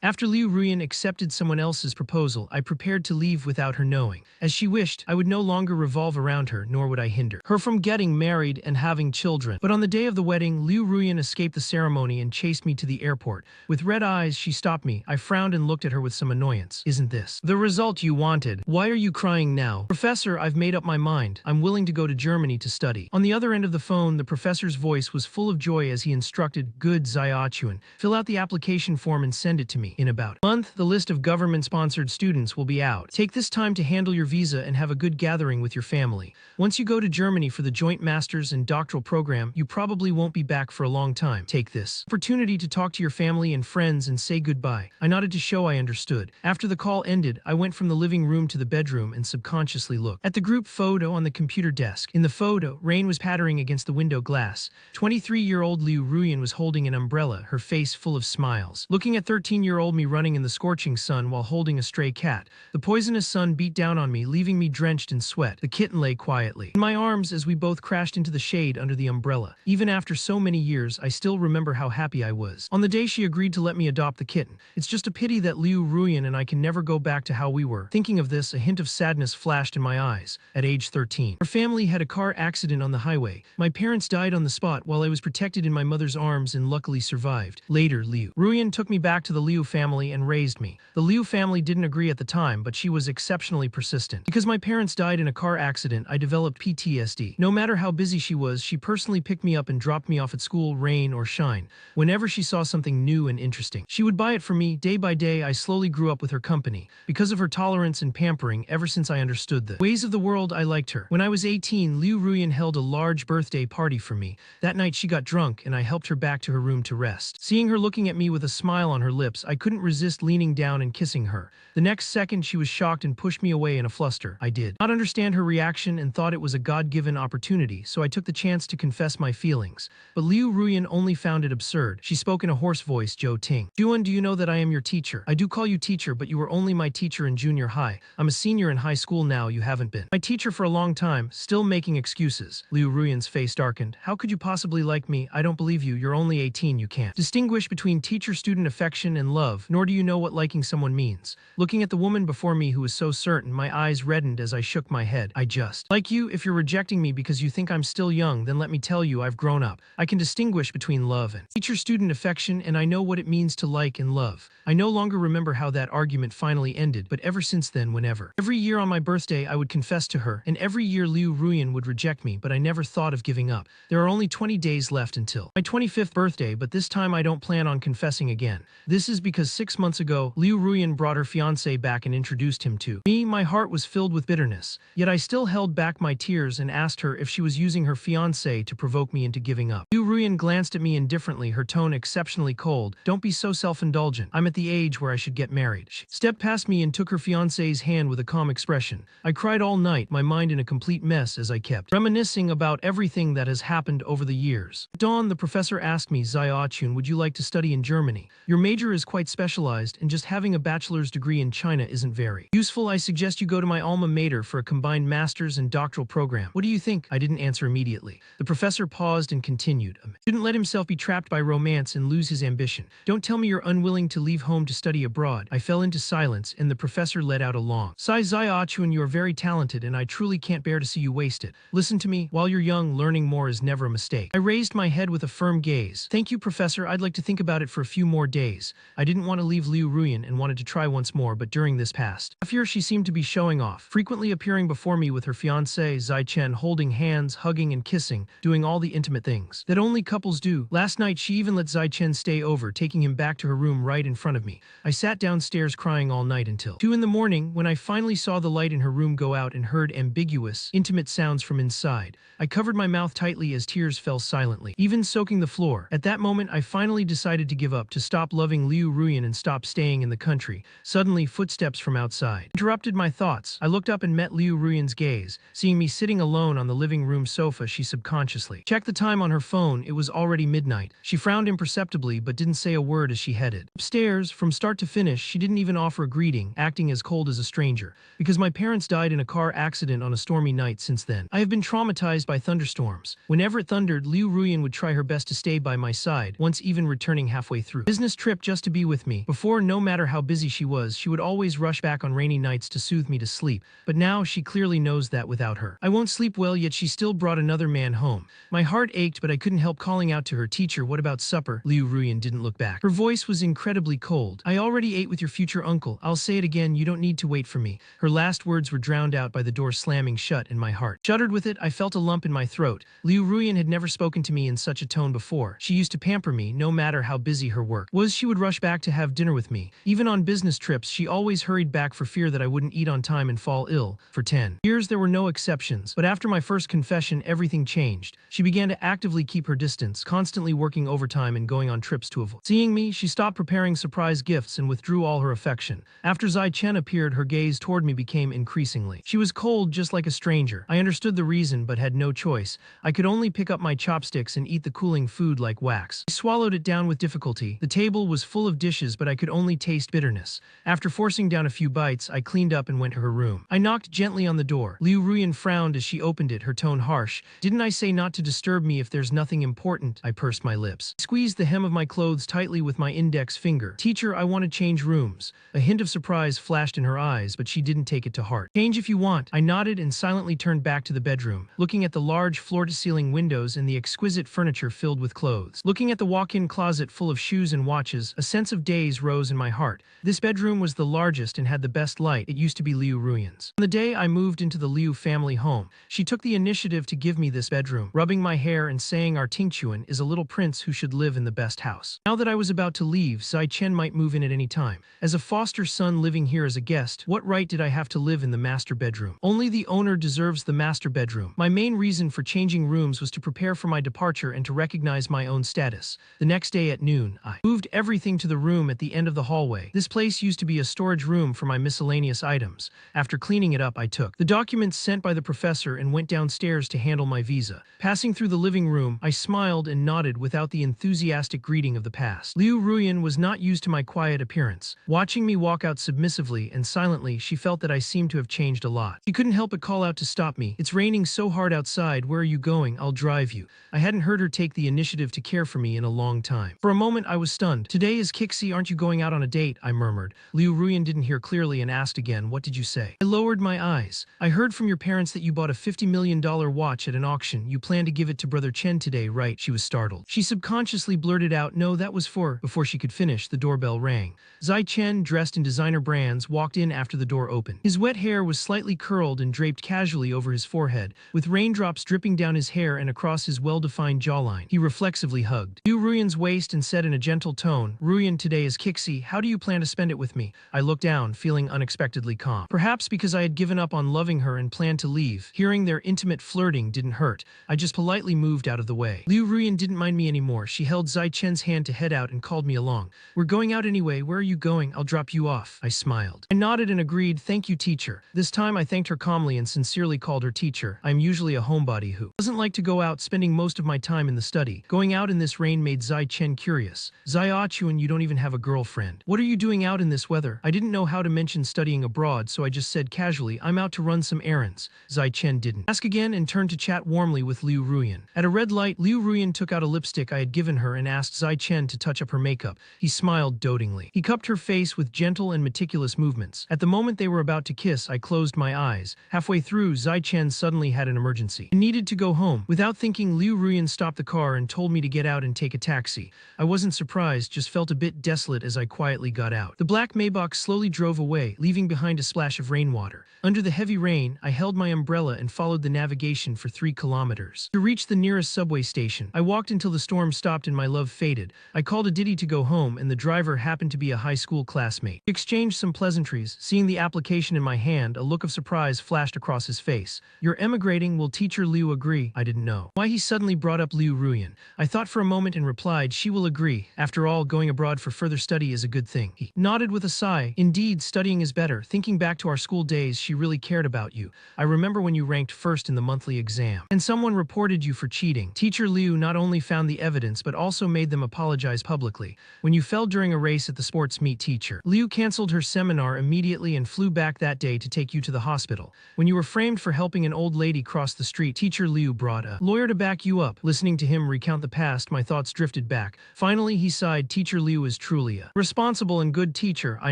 After Liu Ruyan accepted someone else's proposal, I prepared to leave without her knowing. As she wished, I would no longer revolve around her, nor would I hinder her from getting married and having children. But on the day of the wedding, Liu Ruyan escaped the ceremony and chased me to the airport. With red eyes, she stopped me. I frowned and looked at her with some annoyance. Isn't this the result you wanted? Why are you crying now? Professor, I've made up my mind. I'm willing to go to Germany to study. On the other end of the phone, the professor's voice was full of joy as he instructed, Good Xiaochuan, fill out the application form and send it to me. In about a month, the list of government-sponsored students will be out. Take this time to handle your visa and have a good gathering with your family. Once you go to Germany for the joint master's and doctoral program, you probably won't be back for a long time. Take this opportunity to talk to your family and friends and say goodbye. I nodded to show I understood. After the call ended, I went from the living room to the bedroom and subconsciously looked at the group photo on the computer desk. In the photo, rain was pattering against the window glass. 23-year-old Liu Ruyan was holding an umbrella, her face full of smiles. Looking at 13-year-old me running in the scorching sun while holding a stray cat. The poisonous sun beat down on me, leaving me drenched in sweat. The kitten lay quietly in my arms as we both crashed into the shade under the umbrella. Even after so many years, I still remember how happy I was. On the day she agreed to let me adopt the kitten. It's just a pity that Liu Ruyan and I can never go back to how we were. Thinking of this, a hint of sadness flashed in my eyes. At age 13, our family had a car accident on the highway. My parents died on the spot while I was protected in my mother's arms and luckily survived. Later, Liu Ruyan took me back to the Liu family and raised me. The Liu family didn't agree at the time, but she was exceptionally persistent. Because my parents died in a car accident, I developed PTSD. No matter how busy she was, she personally picked me up and dropped me off at school, rain or shine. Whenever she saw something new and interesting, she would buy it for me. Day by day, I slowly grew up with her company. Because of her tolerance and pampering, ever since I understood the ways of the world, I liked her. When I was 18, Liu Ruyan held a large birthday party for me. That night, she got drunk, and I helped her back to her room to rest. Seeing her looking at me with a smile on her lips, I couldn't resist leaning down and kissing her. The next second, she was shocked and pushed me away in a fluster. I did not understand her reaction and thought it was a God-given opportunity, so I took the chance to confess my feelings. But Liu Ruyan only found it absurd. She spoke in a hoarse voice, Zhou Ting. Juan, do you know that I am your teacher? I do call you teacher, but you were only my teacher in junior high. I'm a senior in high school now, you haven't been my teacher for a long time, still making excuses. Liu Ruyan's face darkened. How could you possibly like me? I don't believe you, you're only 18, you can't distinguish between teacher-student affection and love, nor do you know what liking someone means. Looking at the woman before me who was so certain, my eyes reddened as I shook my head. I just like you. If you're rejecting me because you think I'm still young, then let me tell you I've grown up. I can distinguish between love and teacher-student affection, and I know what it means to like and love. I no longer remember how that argument finally ended, but ever since then, every year on my birthday, I would confess to her, and every year Liu Ruyan would reject me, but I never thought of giving up. There are only 20 days left until my 25th birthday, but this time I don't plan on confessing again. This is because 6 months ago, Liu Ruyan brought her fiancé back and introduced him to me. My heart was filled with bitterness, yet I still held back my tears and asked her if she was using her fiancé to provoke me into giving up. Liu Ruyan glanced at me indifferently, her tone exceptionally cold. Don't be so self-indulgent. I'm at the age where I should get married. She stepped past me and took her fiancé's hand with a calm expression. I cried all night, my mind in a complete mess as I kept reminiscing about everything that has happened over the years. At dawn, the professor asked me, Xiaochuan, would you like to study in Germany? Your major is quite specialized, and just having a bachelor's degree in China isn't very useful. I suggest you go to my alma mater for a combined master's and doctoral program. What do you think? I didn't answer immediately. The professor paused and continued. Shouldn't let himself be trapped by romance and lose his ambition. Don't tell me you're unwilling to leave home to study abroad. I fell into silence, and the professor let out a long sigh. Xiaochuan, you are very talented, and I truly can't bear to see you waste it. Listen to me. While you're young, learning more is never a mistake. I raised my head with a firm gaze. Thank you, professor. I'd like to think about it for a few more days. I didn't want to leave Liu Ruyan and wanted to try once more, but during this past year, she seemed to be showing off, frequently appearing before me with her fiancé, Zai Chen, holding hands, hugging and kissing, doing all the intimate things that only couples do. Last night, she even let Zai Chen stay over, taking him back to her room right in front of me. I sat downstairs crying all night until 2 in the morning, when I finally saw the light in her room go out and heard ambiguous, intimate sounds from inside. I covered my mouth tightly as tears fell silently, even soaking the floor. At that moment, I finally decided to give up, to stop loving Liu Ruyan and stop staying in the country. Suddenly, footsteps from outside interrupted my thoughts. I looked up and met Liu Ruyan's gaze. Seeing me sitting alone on the living room sofa, she subconsciously checked the time on her phone. It was already midnight. She frowned imperceptibly but didn't say a word as she headed upstairs. From start to finish, she didn't even offer a greeting, acting as cold as a stranger. Because my parents died in a car accident on a stormy night since then, I have been traumatized by thunderstorms. Whenever it thundered, Liu Ruyan would try her best to stay by my side, once even returning halfway through business trip just to be with with me. Before, no matter how busy she was, she would always rush back on rainy nights to soothe me to sleep. But now she clearly knows that without her, I won't sleep well, yet she still brought another man home. My heart ached, but I couldn't help calling out to her, "Teacher, what about supper?" Liu Ruyan didn't look back. Her voice was incredibly cold. "I already ate with your future uncle. I'll say it again, you don't need to wait for me." Her last words were drowned out by the door slamming shut, and my heart shuddered with it. I felt a lump in my throat. Liu Ruyan had never spoken to me in such a tone before. She used to pamper me, no matter how busy her work was. She would rush back to have dinner with me. Even on business trips, she always hurried back for fear that I wouldn't eat on time and fall ill. For 10 years, there were no exceptions. But after my first confession, everything changed. She began to actively keep her distance, constantly working overtime and going on trips to avoid seeing me. She stopped preparing surprise gifts and withdrew all her affection. After Zai Chen appeared, her gaze toward me became increasingly. She was cold, just like a stranger. I understood the reason, but had no choice. I could only pick up my chopsticks and eat the cooling food like wax. I swallowed it down with difficulty. The table was full of dishes, but I could only taste bitterness. After forcing down a few bites, I cleaned up and went to her room. I knocked gently on the door. Liu Ruyan frowned as she opened it, her tone harsh. "Didn't I say not to disturb me if there's nothing important?" I pursed my lips. I squeezed the hem of my clothes tightly with my index finger. "Teacher, I want to change rooms." A hint of surprise flashed in her eyes, but she didn't take it to heart. "Change if you want." I nodded and silently turned back to the bedroom, looking at the large floor-to-ceiling windows and the exquisite furniture filled with clothes. Looking at the walk-in closet full of shoes and watches, a sense of daze rose in my heart. This bedroom was the largest and had the best light. It used to be Liu Ruyan's. On the day I moved into the Liu family home, she took the initiative to give me this bedroom, rubbing my hair and saying our Tingchuan is a little prince who should live in the best house. Now that I was about to leave, Zai Chen might move in at any time. As a foster son living here as a guest, what right did I have to live in the master bedroom? Only the owner deserves the master bedroom. My main reason for changing rooms was to prepare for my departure and to recognize my own status. The next day at noon, I moved everything to the room at the end of the hallway. This place used to be a storage room for my miscellaneous items. After cleaning it up, I took the documents sent by the professor and went downstairs to handle my visa. Passing through the living room, I smiled and nodded without the enthusiastic greeting of the past. Liu Ruyan was not used to my quiet appearance. Watching me walk out submissively and silently, she felt that I seemed to have changed a lot. She couldn't help but call out to stop me. "It's raining so hard outside. Where are you going? I'll drive you." I hadn't heard her take the initiative to care for me in a long time. For a moment, I was stunned. "Today is Kixi, aren't you going out on a date?" I murmured. Liu Ruyan didn't hear clearly and asked again, "What did you say?" I lowered my eyes. "I heard from your parents that you bought a $50 million watch at an auction. You plan to give it to Brother Chen today, right?" She was startled. She subconsciously blurted out, "No, that was for..." Before she could finish, the doorbell rang. Zai Chen, dressed in designer brands, walked in after the door opened. His wet hair was slightly curled and draped casually over his forehead, with raindrops dripping down his hair and across his well-defined jawline. He reflexively hugged Liu Ruyan's waist and said in a gentle tone, "Ruyan, today is Kixi. How do you plan to spend it with me?" I looked down, feeling unexpectedly calm. Perhaps because I had given up on loving her and planned to leave. Hearing their intimate flirting didn't hurt. I just politely moved out of the way. Liu Ruyan didn't mind me anymore. She held Zai Chen's hand to head out and called me along. "We're going out anyway. Where are you going?" "I'll drop you off." I smiled. I nodded and agreed, "Thank you, teacher." This time I thanked her calmly and sincerely called her teacher. I'm usually a homebody who doesn't like to go out, spending most of my time in the study. Going out in this rain made Zai Chen curious. "Zai Chuan, you don't even have a girlfriend. What are you doing out in this weather?" I didn't know how to mention studying abroad, so I just said casually, "I'm out to run some errands." Zai Chen didn't ask again and turned to chat warmly with Liu Ruyan. At a red light, Liu Ruyan took out a lipstick I had given her and asked Zai Chen to touch up her makeup. He smiled dotingly. He cupped her face with gentle and meticulous movements. At the moment they were about to kiss, I closed my eyes. Halfway through, Zai Chen suddenly had an emergency. I needed to go home. Without thinking, Liu Ruyan stopped the car and told me to get out and take a taxi. I wasn't surprised, just felt a bit desolate as I quietly got out. The black Maybach slowly drove away, leaving behind a splash of rainwater. Under the heavy rain, I held my umbrella and followed the navigation for 3 kilometers. To reach the nearest subway station, I walked until the storm stopped and my love faded. I called a Didi to go home, and the driver happened to be a high school classmate. We exchanged some pleasantries. Seeing the application in my hand, a look of surprise flashed across his face. "You're emigrating, will teacher Liu agree?" I didn't know why he suddenly brought up Liu Ruyan. I thought for a moment and replied, "She will agree. After all, going abroad for further study is a good thing." He nodded with a sigh. "Indeed, studying is better. Thinking back to our school days, she really cared about you. I remember when you ranked first in the monthly exam, and someone reported you for cheating. Teacher Liu not only found the evidence but also made them apologize publicly. When you fell during a race at the sports meet, teacher Liu canceled her seminar immediately and flew back that day to take you to the hospital. When you were framed for helping an old lady cross the street, teacher Liu brought a lawyer to back you up." Listening to him recount the past, my thoughts drifted back. Finally, he sighed. "Teacher Liu is truly a responsible and good teacher. I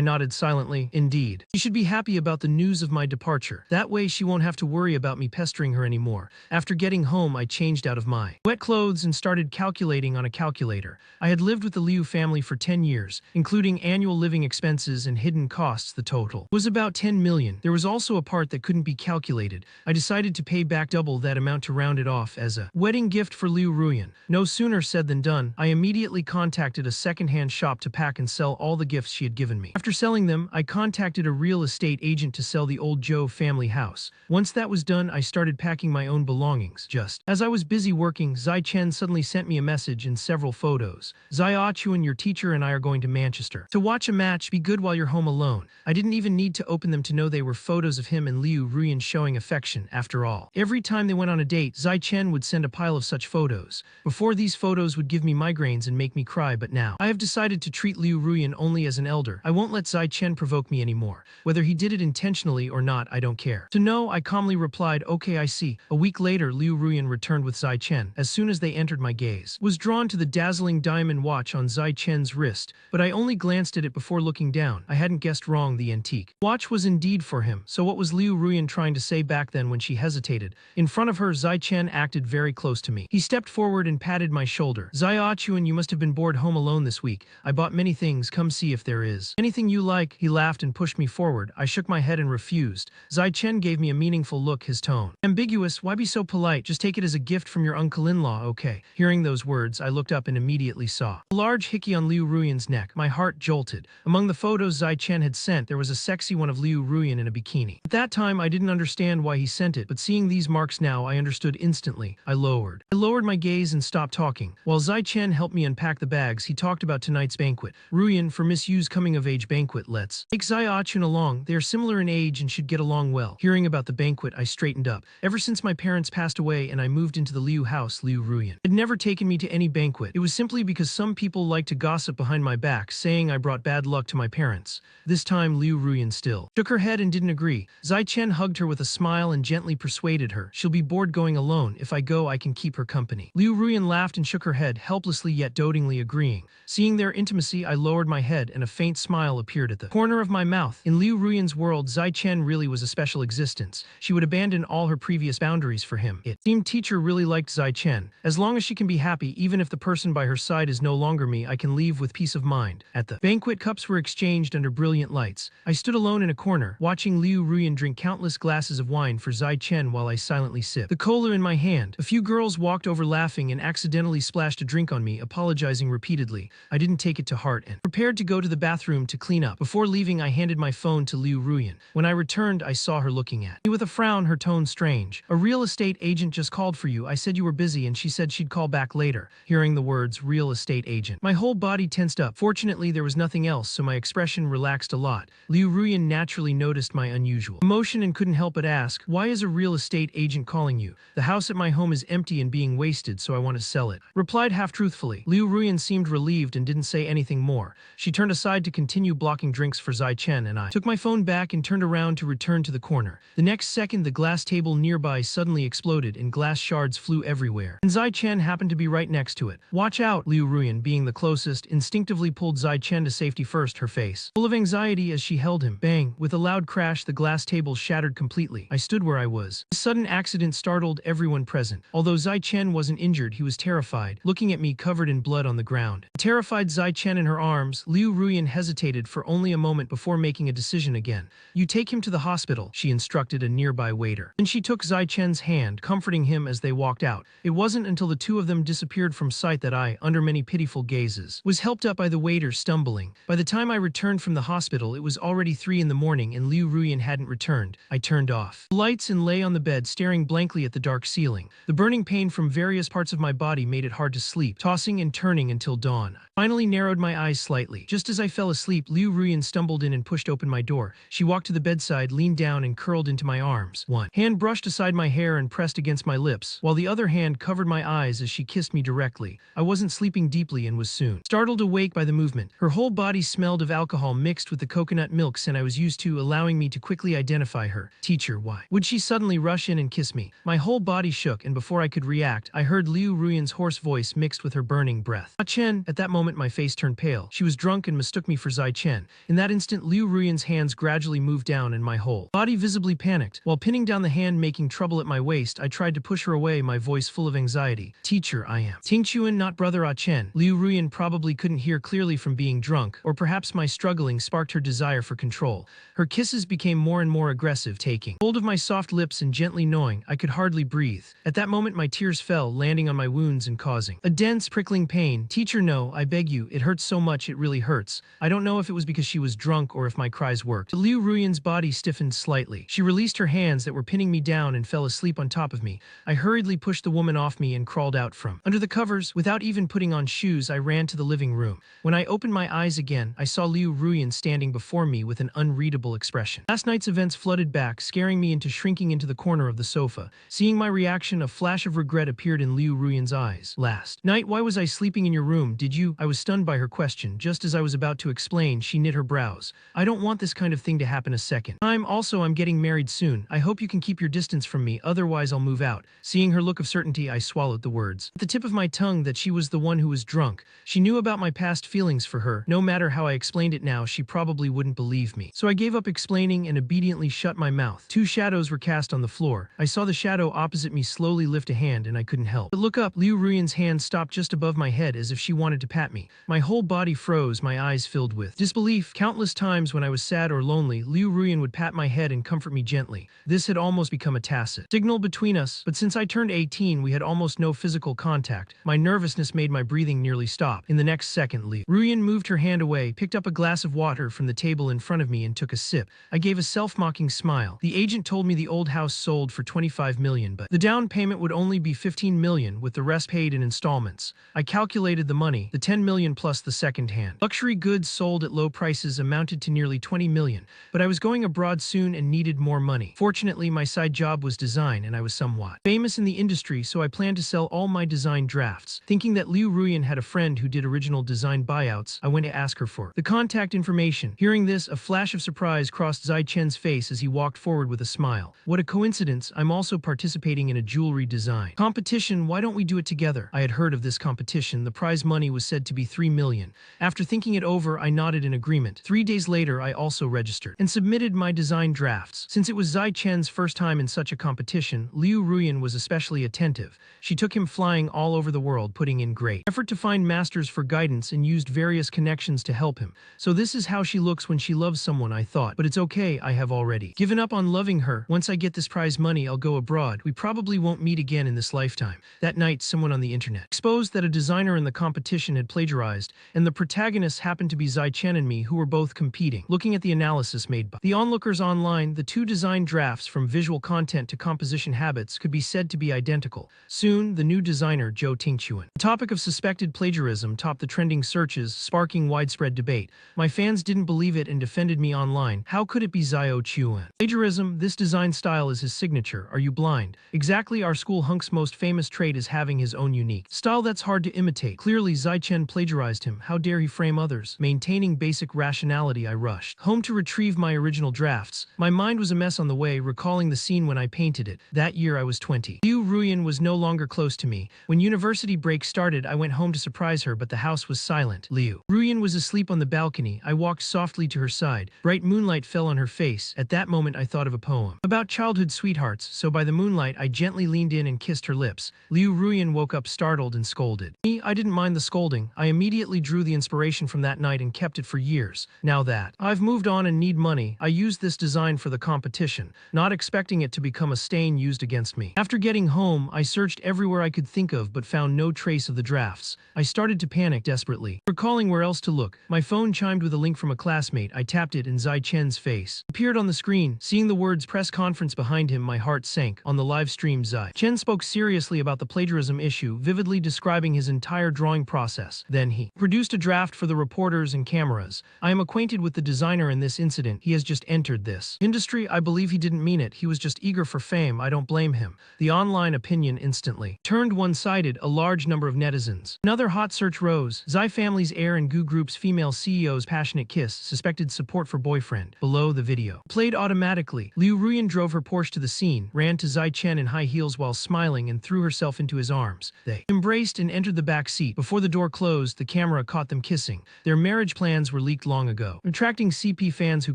nodded silently. Indeed. She should be happy about the news of my departure. That way she won't have to worry about me pestering her anymore. After getting home, I changed out of my wet clothes and started calculating on a calculator. I had lived with the Liu family for 10 years, including annual living expenses and hidden costs. The total was about 10 million. There was also a part that couldn't be calculated. I decided to pay back double that amount to round it off as a wedding gift for Liu Ruyan. No sooner said than done. I immediately contacted a second-hand shop to pack and sell all the gifts she had given me. After selling them, I contacted a real estate agent to sell the old Zhou family house. Once that was done, I started packing my own belongings. Just as I was busy working, Zai Chen suddenly sent me a message and several photos. Zai Chuan, your teacher, and I are going to Manchester to watch a match. Be good while you're home alone. I didn't even need to open them to know they were photos of him and Liu Ruyan showing affection. After all, every time they went on a date, Zai Chen would send a pile of such photos. Before, these photos would give me migraines and make me cry, but now I have decided to treat Liu Ruyan only as an elder. I won't let Zai Chen provoke me anymore. Whether he did it intentionally or not, I don't care. To know, I calmly replied, okay, I see. A week later, Liu Ruyan returned with Zai Chen. As soon as they entered, my gaze was drawn to the dazzling diamond watch on Zai Chen's wrist, but I only glanced at it before looking down. I hadn't guessed wrong. The antique watch was indeed for him. So what was Liu Ruyan trying to say back then when she hesitated? In front of her, Zai Chen acted very close to me. He stepped forward and patted my shoulder. Zai Chuan, you must have been bored home alone this week. I bought many things. Come see if there is anything you like. He laughed and pushed me forward. I shook my head and refused. Zai Chen gave me a meaningful look, his tone ambiguous. Why be so polite? Just take it as a gift from your uncle-in-law, okay? Hearing those words, I looked up and immediately saw a large hickey on Liu Ruyan's neck. My heart jolted. Among the photos Zai Chen had sent, there was a sexy one of Liu Ruyan in a bikini. At that time, I didn't understand why he sent it, but seeing these marks now, I understood instantly. I lowered my gaze and stopped talking. While Zai Chen helped me unpack the bags, he talked about tonight's banquet. Ruyan, for Miss Yu's coming-of-age banquet, let's take Zai Chun along. They are similar in age and should get along well. Hearing about the banquet, I straightened up. Ever since my parents passed away and I moved into the Liu house, Liu Ruyan had never taken me to any banquet. It was simply because some people like to gossip behind my back, saying I brought bad luck to my parents. This time, Liu Ruyan still shook her head and didn't agree. Zai Chen hugged her with a smile and gently persuaded her. She'll be bored going alone. If I go, I can keep her company. Liu Ruyan laughed and shook her head, helplessly yet dotingly agreeing. Seeing their intimacy, I lowered my head and a faint smile appeared at the corner of my mouth. In Liu Ruyan's world, Zai Chen really was a special existence. She would abandon all her previous boundaries for him. It seemed teacher really liked Zai Chen. As long as she can be happy, even if the person by her side is no longer me, I can leave with peace of mind. At the banquet, cups were exchanged under brilliant lights. I stood alone in a corner, watching Liu Ruyan drink countless glasses of wine for Zai Chen while I silently sipped the cola in my hand. A few girls walked over laughing and accidentally splashed a drink on me, apologizing repeatedly. I didn't take it to heart and prepared to go to the bathroom to clean up. Before leaving, I handed my phone to Liu Ruyan. When I returned, I saw her looking at me with a frown, her tone strange. A real estate agent just called for you. I said you were busy and she said she'd call back later. Hearing the words real estate agent, my whole body tensed up. Fortunately, there was nothing else, so my expression relaxed a lot. Liu Ruyan naturally noticed my unusual emotion and couldn't help but ask, why is a real estate agent calling you? The house at my home is empty and being wasted, so I want to sell it. Replied half-truthfully. Liu Ruyan seemed relieved and didn't say anything more. She turned aside to continue blocking drinks for Zai Chen, and I took my phone back and turned around to return to the corner. The next second, the glass table nearby suddenly exploded and glass shards flew everywhere. And Zai Chen happened to be right next to it. Watch out! Liu Ruyan, being the closest, instinctively pulled Zai Chen to safety first, her face full of anxiety as she held him. Bang! With a loud crash, the glass table shattered completely. I stood where I was. This sudden accident startled everyone present. Although Zai Chen wasn't injured, he was terrified, looking at me covered in blood on the ground. Terrified Zai Chen in her arms, Liu Ruyan hesitated for only a moment before making a decision again. You take him to the hospital, she instructed a nearby waiter. Then she took Zai Chen's hand, comforting him as they walked out. It wasn't until the two of them disappeared from sight that I, under many pitiful gazes, was helped up by the waiter stumbling. By the time I returned from the hospital, it was already 3 in the morning and Liu Ruyan hadn't returned. I turned off the lights and lay on the bed staring blankly at the dark ceiling. The burning pain from various parts of my body made it hard to sleep, tossing and turning until dawn. I finally narrowed my eyes slightly. Just as I fell asleep, Liu Ruyan stumbled in and pushed open my door. She walked to the bedside, leaned down and curled into my arms. One hand brushed aside my hair and pressed against my lips, while the other hand covered my eyes as she kissed me directly. I wasn't sleeping deeply and was soon startled awake by the movement. Her whole body smelled of alcohol mixed with the coconut milk scent I was used to, allowing me to quickly identify her. Teacher, why would she suddenly rush in and kiss me? My whole body shook, and before I could react, I heard Liu Ruyan's hoarse voice mixed with her burning breath. Ah Chen. At that moment, my face turned pale. She was drunk and mistook me for Zai Chen. In that instant, Liu Ruyan's hands gradually moved down and my whole body visibly panicked. While pinning down the hand making trouble at my waist, I tried to push her away, my voice full of anxiety. Teacher, I am Ting Chuan, not brother Ah Chen. Liu Ruyan probably couldn't hear clearly from being drunk, or perhaps my struggling sparked her desire for control. Her kisses became more and more aggressive, taking hold of my soft lips and gently gnawing. I could hardly breathe. At that moment my tears fell, landing on my wounds and causing a dense prickling pain. Teacher, no, I beg you, it hurts so much, it really hurts. I don't know if it was because she was drunk or if my cries worked. Liu Ruyan's body stiffened slightly. She released her hands that were pinning me down and fell asleep on top of me. I hurriedly pushed the woman off me and crawled out from under the covers. Without even putting on shoes, I ran to the living room. When I opened my eyes again, I saw Liu Ruyan standing before me with an unreadable expression. Last night's events flooded back, scaring me into shrinking into the corner of the sofa. Seeing my reaction, a flash of regret appeared in Liu Ruyan's eyes. Last night, why was I sleeping in your room? Did you? I was stunned by her question. Just as I was about to explain, she knit her brows. I don't want this kind of thing to happen a second. I'm getting married soon. I hope you can keep your distance from me, otherwise I'll move out. Seeing her look of certainty, I swallowed the words at the tip of my tongue that she was the one who was drunk. She knew about my past feelings for her. No matter how I explained it now, she probably wouldn't believe me. So I gave up explaining and obediently shut my mouth. Two shadows were cast on the floor. I saw the shadow opposite me slowly lift a hand and I couldn't help but look up. Liu Ruyan's hand stopped just above my head as if she wanted to pat me. My whole body froze, my eyes filled with disbelief. Countless times when I was sad or lonely, Liu Ruyan would pat my head and comfort me gently. This had almost become a tacit signal between us, but since I turned 18, we had almost no physical contact. My nervousness made my breathing nearly stop. In the next second, Liu Ruyan moved her hand away, picked up a glass of water from the table in front of me and took a sip. I gave a self-mocking smile. The agent told me the old house sold for 25 million, but the down payment would only be 15 million, with the rest paid in installments. I calculated the money, the 10 million plus the second hand luxury goods sold at low prices amounted to nearly 20 million, but I was going abroad soon and needed more money. Fortunately, my side job was design and I was somewhat famous in the industry, so I planned to sell all my design drafts. Thinking that Liu Ruyan had a friend who did original design buyouts, I went to ask her for the contact information. Hearing this, a flash of surprise crossed Zai Chen's face as he walked forward with a smile. What a coincidence, I'm also participating in a jewelry design competition, why don't we do it together? I had heard of this competition. The prize money was said to be 3 million. After thinking it over, I nodded in agreement. 3 days later, I also registered and submitted my design drafts. Since it was Zai Chen's first time in such a competition, Liu Ruyan was especially attentive. She took him flying all over the world, putting in great effort to find masters for guidance and used various connections to help him. So this is how she looks when she loves someone, I thought. But it's okay, I have already given up on loving her. Once I get this prize money, I'll go abroad. We probably won't meet again in this lifetime. That night, someone on the internet exposed that a designer in the competition had plagiarized, and the protagonists happened to be Zai Chen and me, who were both competing. Looking at the analysis made by the onlookers online, the two design drafts, from visual content to composition habits, could be said to be identical. Soon, the new designer, Zhou Tingquan. The topic of suspected plagiarism topped the trending searches, sparking widespread debate. My fans didn't believe it and defended me online. How could it be Zhou Qiuan? Plagiarism, this design style is his signature. Are you blind? Exactly, our school hunk's most famous trait is having his own unique style that's hard to imitate. Clearly, Zai Chen plagiarized him. How dare he frame others? Maintaining basic rationality, I rushed home to retrieve my original drafts. My mind was a mess on the way, recalling the scene when I painted it. That year I was 20. Liu Ruyan was no longer close to me. When university break started, I went home to surprise her, but the house was silent. Liu Ruyan was asleep on the balcony. I walked softly to her side. Bright moonlight fell on her face. At that moment I thought of a poem about childhood sweethearts, so by the moonlight I gently leaned in and kissed her lips. Liu Ruyan woke up startled and scolded me. I didn't mind the scolding. I immediately drew the inspiration from that night and kept it for years. Now that I've moved on and need money, I used this design for the competition, not expecting it to become a stain used against me. After getting home, I searched everywhere I could think of but found no trace of the drafts. I started to panic desperately, recalling where else to look. My phone chimed with a link from a classmate. I tapped it and Zai Chen's face appeared on the screen. Seeing the words press conference behind him, my heart sank. On the live stream, Zai Chen spoke seriously about the plagiarism issue, vividly describing his entire drawing process. Then he produced a draft for the reporters and cameras. I am acquainted with the designer in this incident. He has just entered this industry. I believe he didn't mean it. He was just eager for fame. I don't blame him. The online online opinion instantly turned one-sided. A large number of netizens. Another hot search rose. Zai family's heir and Gu Group's female CEO's passionate kiss, suspected support for boyfriend. Below the video. Played automatically. Liu Ruyan drove her Porsche to the scene, ran to Zai Chen in high heels while smiling and threw herself into his arms. They embraced and entered the back seat. Before the door closed, the camera caught them kissing. Their marriage plans were leaked long ago, attracting CP fans who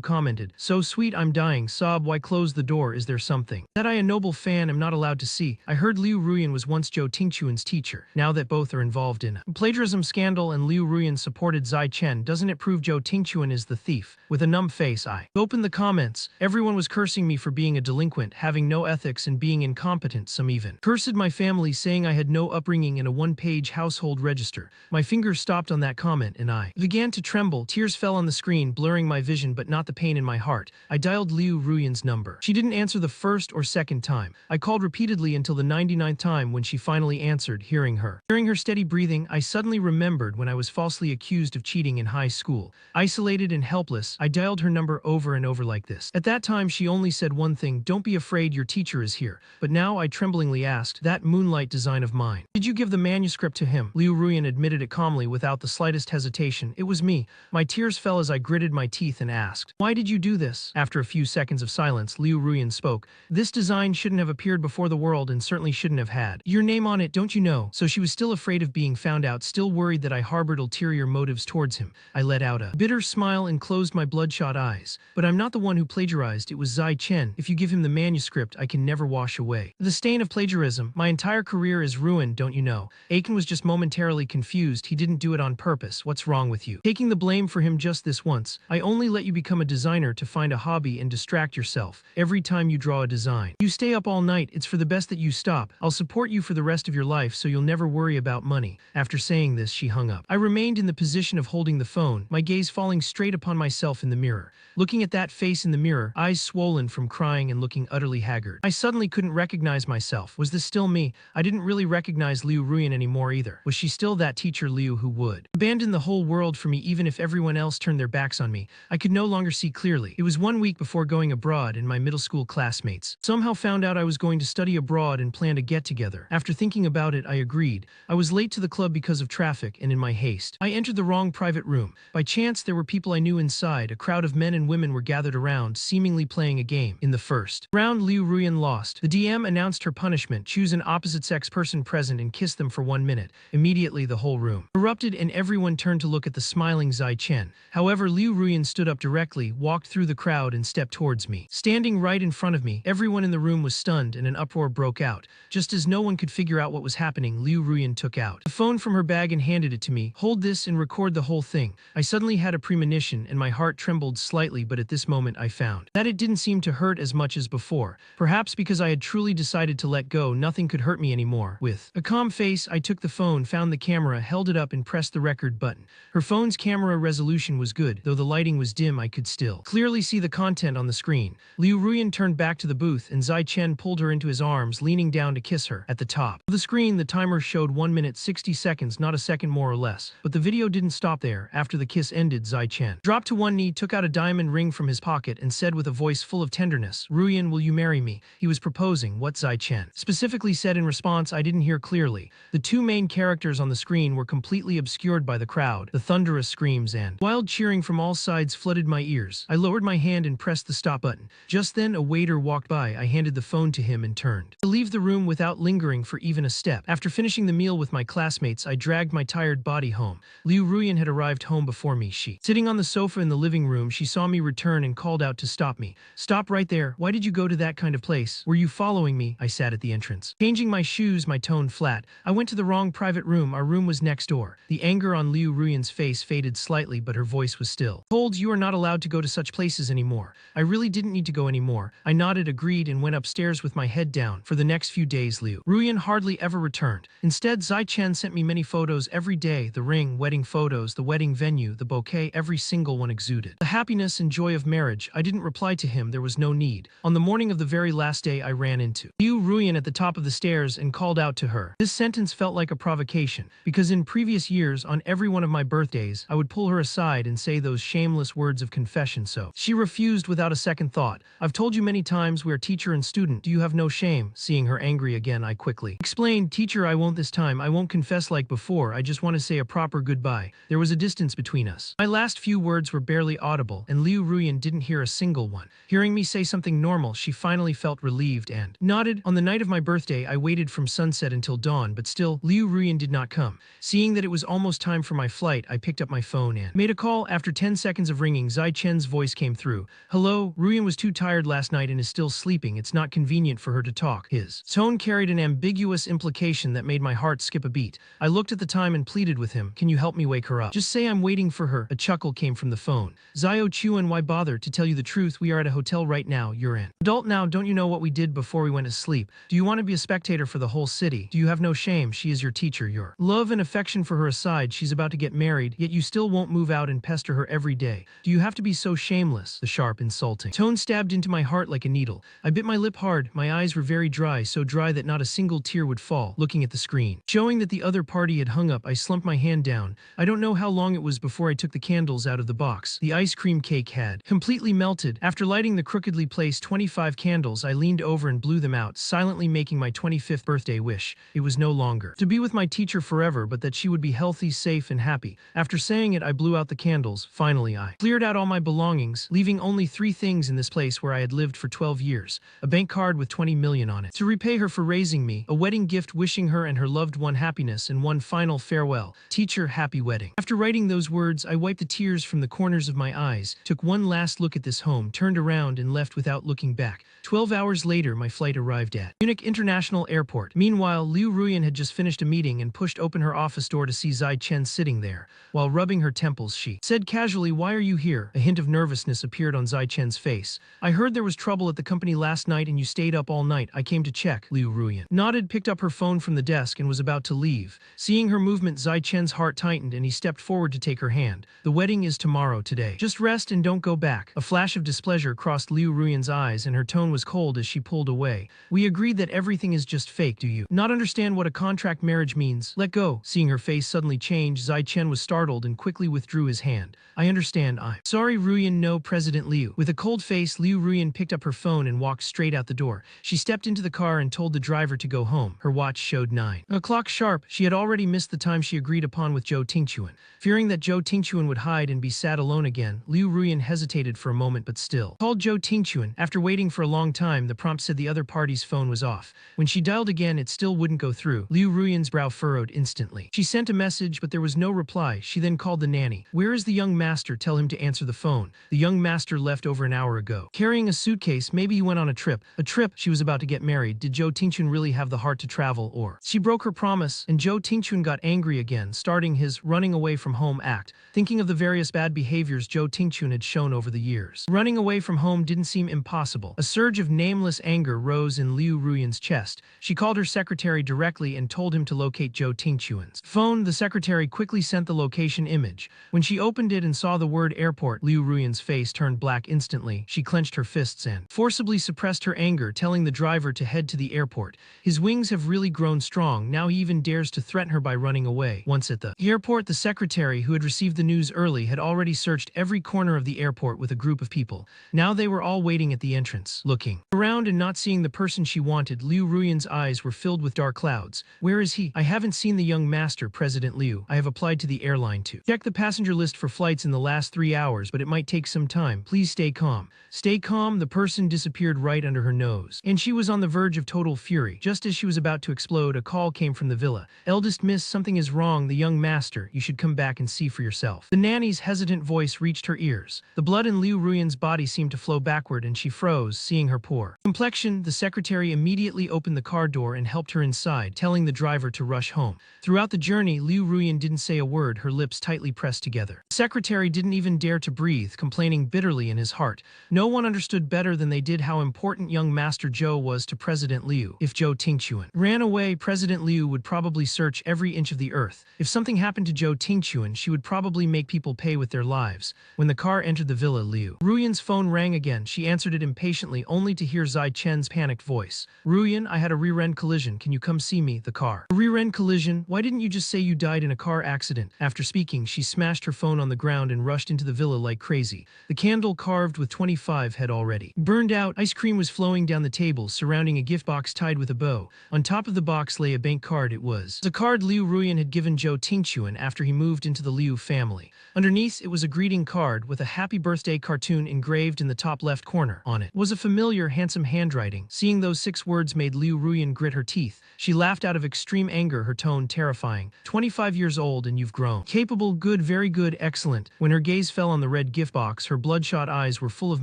commented, "So sweet, I'm dying. Sob, why close the door? Is there something that I, a noble fan, am not allowed to see? I heard Liu Ruyan was once Zhou Tingquan's teacher. Now that both are involved in a plagiarism scandal and Liu Ruyan supported Zai Chen, doesn't it prove Zhou Tingquan is the thief?" With a numb face, I opened the comments. Everyone was cursing me for being a delinquent, having no ethics and being incompetent. Some even cursed my family, saying I had no upbringing and a one-page household register. My fingers stopped on that comment and I began to tremble. Tears fell on the screen, blurring my vision but not the pain in my heart. I dialed Liu Ruyan's number. She didn't answer the first or second time. I called repeatedly until the 99th time when she finally answered. Hearing her steady breathing, I suddenly remembered when I was falsely accused of cheating in high school. Isolated and helpless, I dialed her number over and over like this. At that time she only said one thing: "Don't be afraid, your teacher is here." But now I tremblingly asked, "That moonlight design of mine, did you give the manuscript to him?" Liu Ruyan admitted it calmly without the slightest hesitation. "It was me." My tears fell as I gritted my teeth and asked, "Why did you do this?" After a few seconds of silence, Liu Ruyan spoke. "This design shouldn't have appeared before the world and certainly shouldn't have had your name on it, don't you know?" So she was still afraid of being found out, still worried that I harbored ulterior motives towards him. I let out a bitter smile and closed my bloodshot eyes. "But I'm not the one who plagiarized, it was Zai Chen. If you give him the manuscript, I can never wash away the stain of plagiarism. My entire career is ruined, don't you know?" Aiken was just momentarily confused. "He didn't do it on purpose. What's wrong with you taking the blame for him just this once? I only let you become a designer to find a hobby and distract yourself. Every time you draw a design, you stay up all night. It's for the best that you stop. I'll support you for the rest of your life so you'll never worry about money." After saying this, she hung up. I remained in the position of holding the phone, my gaze falling straight upon myself in the mirror. Looking at that face in the mirror, eyes swollen from crying and looking utterly haggard, I suddenly couldn't recognize myself. Was this still me? I didn't really recognize Liu Ruyan anymore either. Was she still that teacher Liu who would abandon the whole world for me even if everyone else turned their backs on me? I could no longer see clearly. It was 1 week before going abroad and my middle school classmates somehow found out I was going to study abroad and planned a get-together. After thinking about it, I agreed. I was late to the club because of traffic, and in my haste, I entered the wrong private room. By chance, there were people I knew inside. A crowd of men and women were gathered around, seemingly playing a game. In the first round, Liu Ruyan lost. The DM announced her punishment: choose an opposite-sex person present and kiss them for 1 minute. Immediately, the whole room erupted and everyone turned to look at the smiling Zai Chen. However, Liu Ruyan stood up directly, walked through the crowd and stepped towards me. Standing right in front of me, everyone in the room was stunned and an uproar broke out. Just as no one could figure out what was happening, Liu Ruyan took out a phone from her bag and handed it to me. "Hold this and record the whole thing." I suddenly had a premonition and my heart trembled slightly, but at this moment I found that it didn't seem to hurt as much as before. Perhaps because I had truly decided to let go, nothing could hurt me anymore. With a calm face, I took the phone, found the camera, held it up and pressed the record button. Her phone's camera resolution was good. Though the lighting was dim, I could still clearly see the content on the screen. Liu Ruyan turned back to the booth and Zai Chen pulled her into his arms, leaning down to kiss her. At the top of the screen, the timer showed 1 minute 60 seconds, not a second more or less. But the video didn't stop there. After the kiss ended, Zai Chen dropped to one knee, took out a diamond ring from his pocket and said with a voice full of tenderness, "Ruyan, will you marry me?" He was proposing. What Zai Chen specifically said in response, I didn't hear clearly. The two main characters on the screen were completely obscured by the crowd. The thunderous screams and wild cheering from all sides flooded my ears. I lowered my hand and pressed the stop button. Just then, a waiter walked by. I handed the phone to him and turned to leave the room without lingering for even a step. After finishing the meal with my classmates, I dragged my tired body home. Liu Ruyan had arrived home before me. She sitting on the sofa in the living room. She saw me return and called out to stop me. "Stop right there. Why did you go to that kind of place? Were you following me?" I sat at the entrance, changing my shoes, my tone flat. "I went to the wrong private room. Our room was next door." The anger on Liu Ruyan's face faded slightly, but her voice was still cold. "You are not allowed to go to such places anymore." I really didn't need to go anymore. I nodded, agreed, and went upstairs with my head down. For the next few days, Liu Ruyan hardly ever returned. Instead, Zai Chen sent me many photos every day: the ring, wedding photos, the wedding venue, the bouquet. Every single one exuded the happiness and joy of marriage. I didn't reply to him. There was no need. On the morning of the very last day, I ran into Liu Ruyan at the top of the stairs and called out to her. This sentence felt like a provocation, because in previous years, on every one of my birthdays, I would pull her aside and say those shameless words of confession. She refused without a second thought. "I've told you many times we are teacher and student. Do you have no shame?" Seeing seeing her angry again, I quickly explained, "Teacher, I won't this time. I won't confess like before. I just want to say a proper goodbye." There was a distance between us. My last few words were barely audible, and Liu Ruyan didn't hear a single one. Hearing me say something normal, she finally felt relieved and nodded. On the night of my birthday, I waited from sunset until dawn, but still, Liu Ruyan did not come. Seeing that it was almost time for my flight, I picked up my phone and made a call. After 10 seconds of ringing, Zai Chen's voice came through. "Hello, Ruyan was too tired last night and is still sleeping. It's not convenient for her to talk." His tone carried an ambiguous implication that made my heart skip a beat. I looked at the time and pleaded with him, "Can you help me wake her up? Just say I'm waiting for her." A chuckle came from the phone. "Zio Chuan, why bother? To tell you the truth, we are at a hotel right now. You're an adult now. Don't you know what we did before we went to sleep? Do you want to be a spectator for the whole city? Do you have no shame? She is your teacher. Your love and affection for her aside, she's about to get married, yet you still won't move out and pester her every day. Do you have to be so shameless?" The sharp, insulting tone stabbed into my heart like a needle. I bit my lip hard. My eyes were very dry, so dry that not a single tear would fall. Looking at the screen, showing that the other party had hung up, I slumped my hand down. I don't know how long it was before I took the candles out of the box. The ice cream cake had completely melted. After lighting the crookedly placed 25 candles, I leaned over and blew them out, silently making my 25th birthday wish. It was no longer to be with my teacher forever, but that she would be healthy, safe, and happy. After saying it, I blew out the candles. Finally, I cleared out all my belongings, leaving only 3 things in this place where I had lived for 12 years. A bank card with 20 million on it. To repay her for raising me, a wedding gift wishing her and her loved one happiness, and one final farewell. "Teacher, happy wedding." After writing those words, I wiped the tears from the corners of my eyes, took one last look at this home, turned around and left without looking back. 12 hours later, my flight arrived at Munich International Airport. Meanwhile, Liu Ruyan had just finished a meeting and pushed open her office door to see Zai Chen sitting there. While rubbing her temples, she said casually, "Why are you here?" A hint of nervousness appeared on Zai Chen's face. "I heard there was trouble at the company last night and you stayed up all night. I came to check." Liu Ruyan nodded, picked up her phone from the desk, and was about to leave. Seeing her movement, Zai Chen's heart tightened and he stepped forward to take her hand. "The wedding is tomorrow today. Just rest and don't go back." A flash of displeasure crossed Liu Ruyan's eyes and her tone was cold as she pulled away. "We agreed that everything is just fake. Do you not understand what a contract marriage means? Let go." Seeing her face suddenly change, Zai Chen was startled and quickly withdrew his hand. "I understand. I'm sorry, Ruyan." "No, President Liu." With a cold face, Liu Ruyan picked up her phone and walked straight out the door. She stepped into the car and told the driver to go home. Her watch showed 9 o'clock sharp. She had already missed the time she agreed upon with Zhou Tingquan. Fearing that Zhou Tingquan would hide and be sad alone again, Liu Ruyan hesitated for a moment but still called Zhou Tingquan. After waiting for a long time, the prompt said the other party's phone was off. When she dialed again, it still wouldn't go through. Liu Ruyan's brow furrowed instantly. She sent a message, but there was no reply. She then called the nanny. "Where is the young master? Tell him to answer the phone." "The young master left over an hour ago. Carrying a suitcase. Maybe he went on a trip." A trip? She was about to get married. Did Zhou Tingquan really have the heart to travel, or she broke her promise? And Zhou Tingquan got angry again, starting his running away from home act, thinking of the various bad behaviors Zhou Tingquan had shown over the years. Running away from home didn't seem impossible. A surge of nameless anger rose in Liu Ruyan's chest. She called her secretary directly and told him to locate Zhou Tingquan's phone. The secretary quickly sent the location image. When she opened it and saw the word airport, Liu Ruyan's face turned black instantly. She clenched her fists and forcibly suppressed her anger, telling the driver to head to the airport. His wings have really grown strong. Now he even dares to threaten her by running away. Once at the airport, the secretary, who had received the news early, had already searched every corner of the airport with a group of people. Now they were all waiting at the entrance. Looking around and not seeing the person she wanted, Liu Ruyan's eyes were filled with dark clouds. "Where is he? I haven't seen the young master, President Liu. I have applied to the airline to check the passenger list for flights in the last 3 hours, but it might take some time. Please stay calm." Stay calm? The person disappeared right under her nose, and she was on the verge of total fury. Just as she was about to explode, a call came from the villa. "Eldest miss, something is wrong. The young master. You should come back and see for yourself." The nanny's hesitant voice reached her ears. The blood in Liu Ruyan's body seemed to flow backward and she froze, seeing her poor complexion. The secretary immediately opened the car door and helped her inside, telling the driver to rush home. Throughout the journey, Liu Ruyan didn't say a word, her lips tightly pressed together. The secretary didn't even dare to breathe, complaining bitterly in his heart. No one understood better than they did how important young Master Zhou was to President Liu. If Zhou Tingquan ran away, President Liu would probably search every inch of the earth. If something happened to Zhou Tingquan, she would probably make people pay with their lives. When the car entered the villa, Liu Ruyan's phone rang again. She answered it impatiently, only to hear Zai Chen's panicked voice. "Ruyan, I had a rear-end collision. Can you come see me?" The car. "A rear-end collision? Why didn't you just say you died in a car accident?" After speaking, she smashed her phone on the ground and rushed into the villa like crazy. The candle carved with 25 had already burned out. Ice cream was flowing down the table, surrounding a gift gift box tied with a bow. On top of the box lay a bank card. It was a card Liu Ruyan had given Zhou Tingquan after he moved into the Liu family. Underneath, it was a greeting card with a happy birthday cartoon engraved in the top left corner. On it was a familiar, handsome handwriting. Seeing those 6 words made Liu Ruyan grit her teeth. She laughed out of extreme anger, her tone terrifying. 25 years old and you've grown. Capable, good, very good, excellent. When her gaze fell on the red gift box, her bloodshot eyes were full of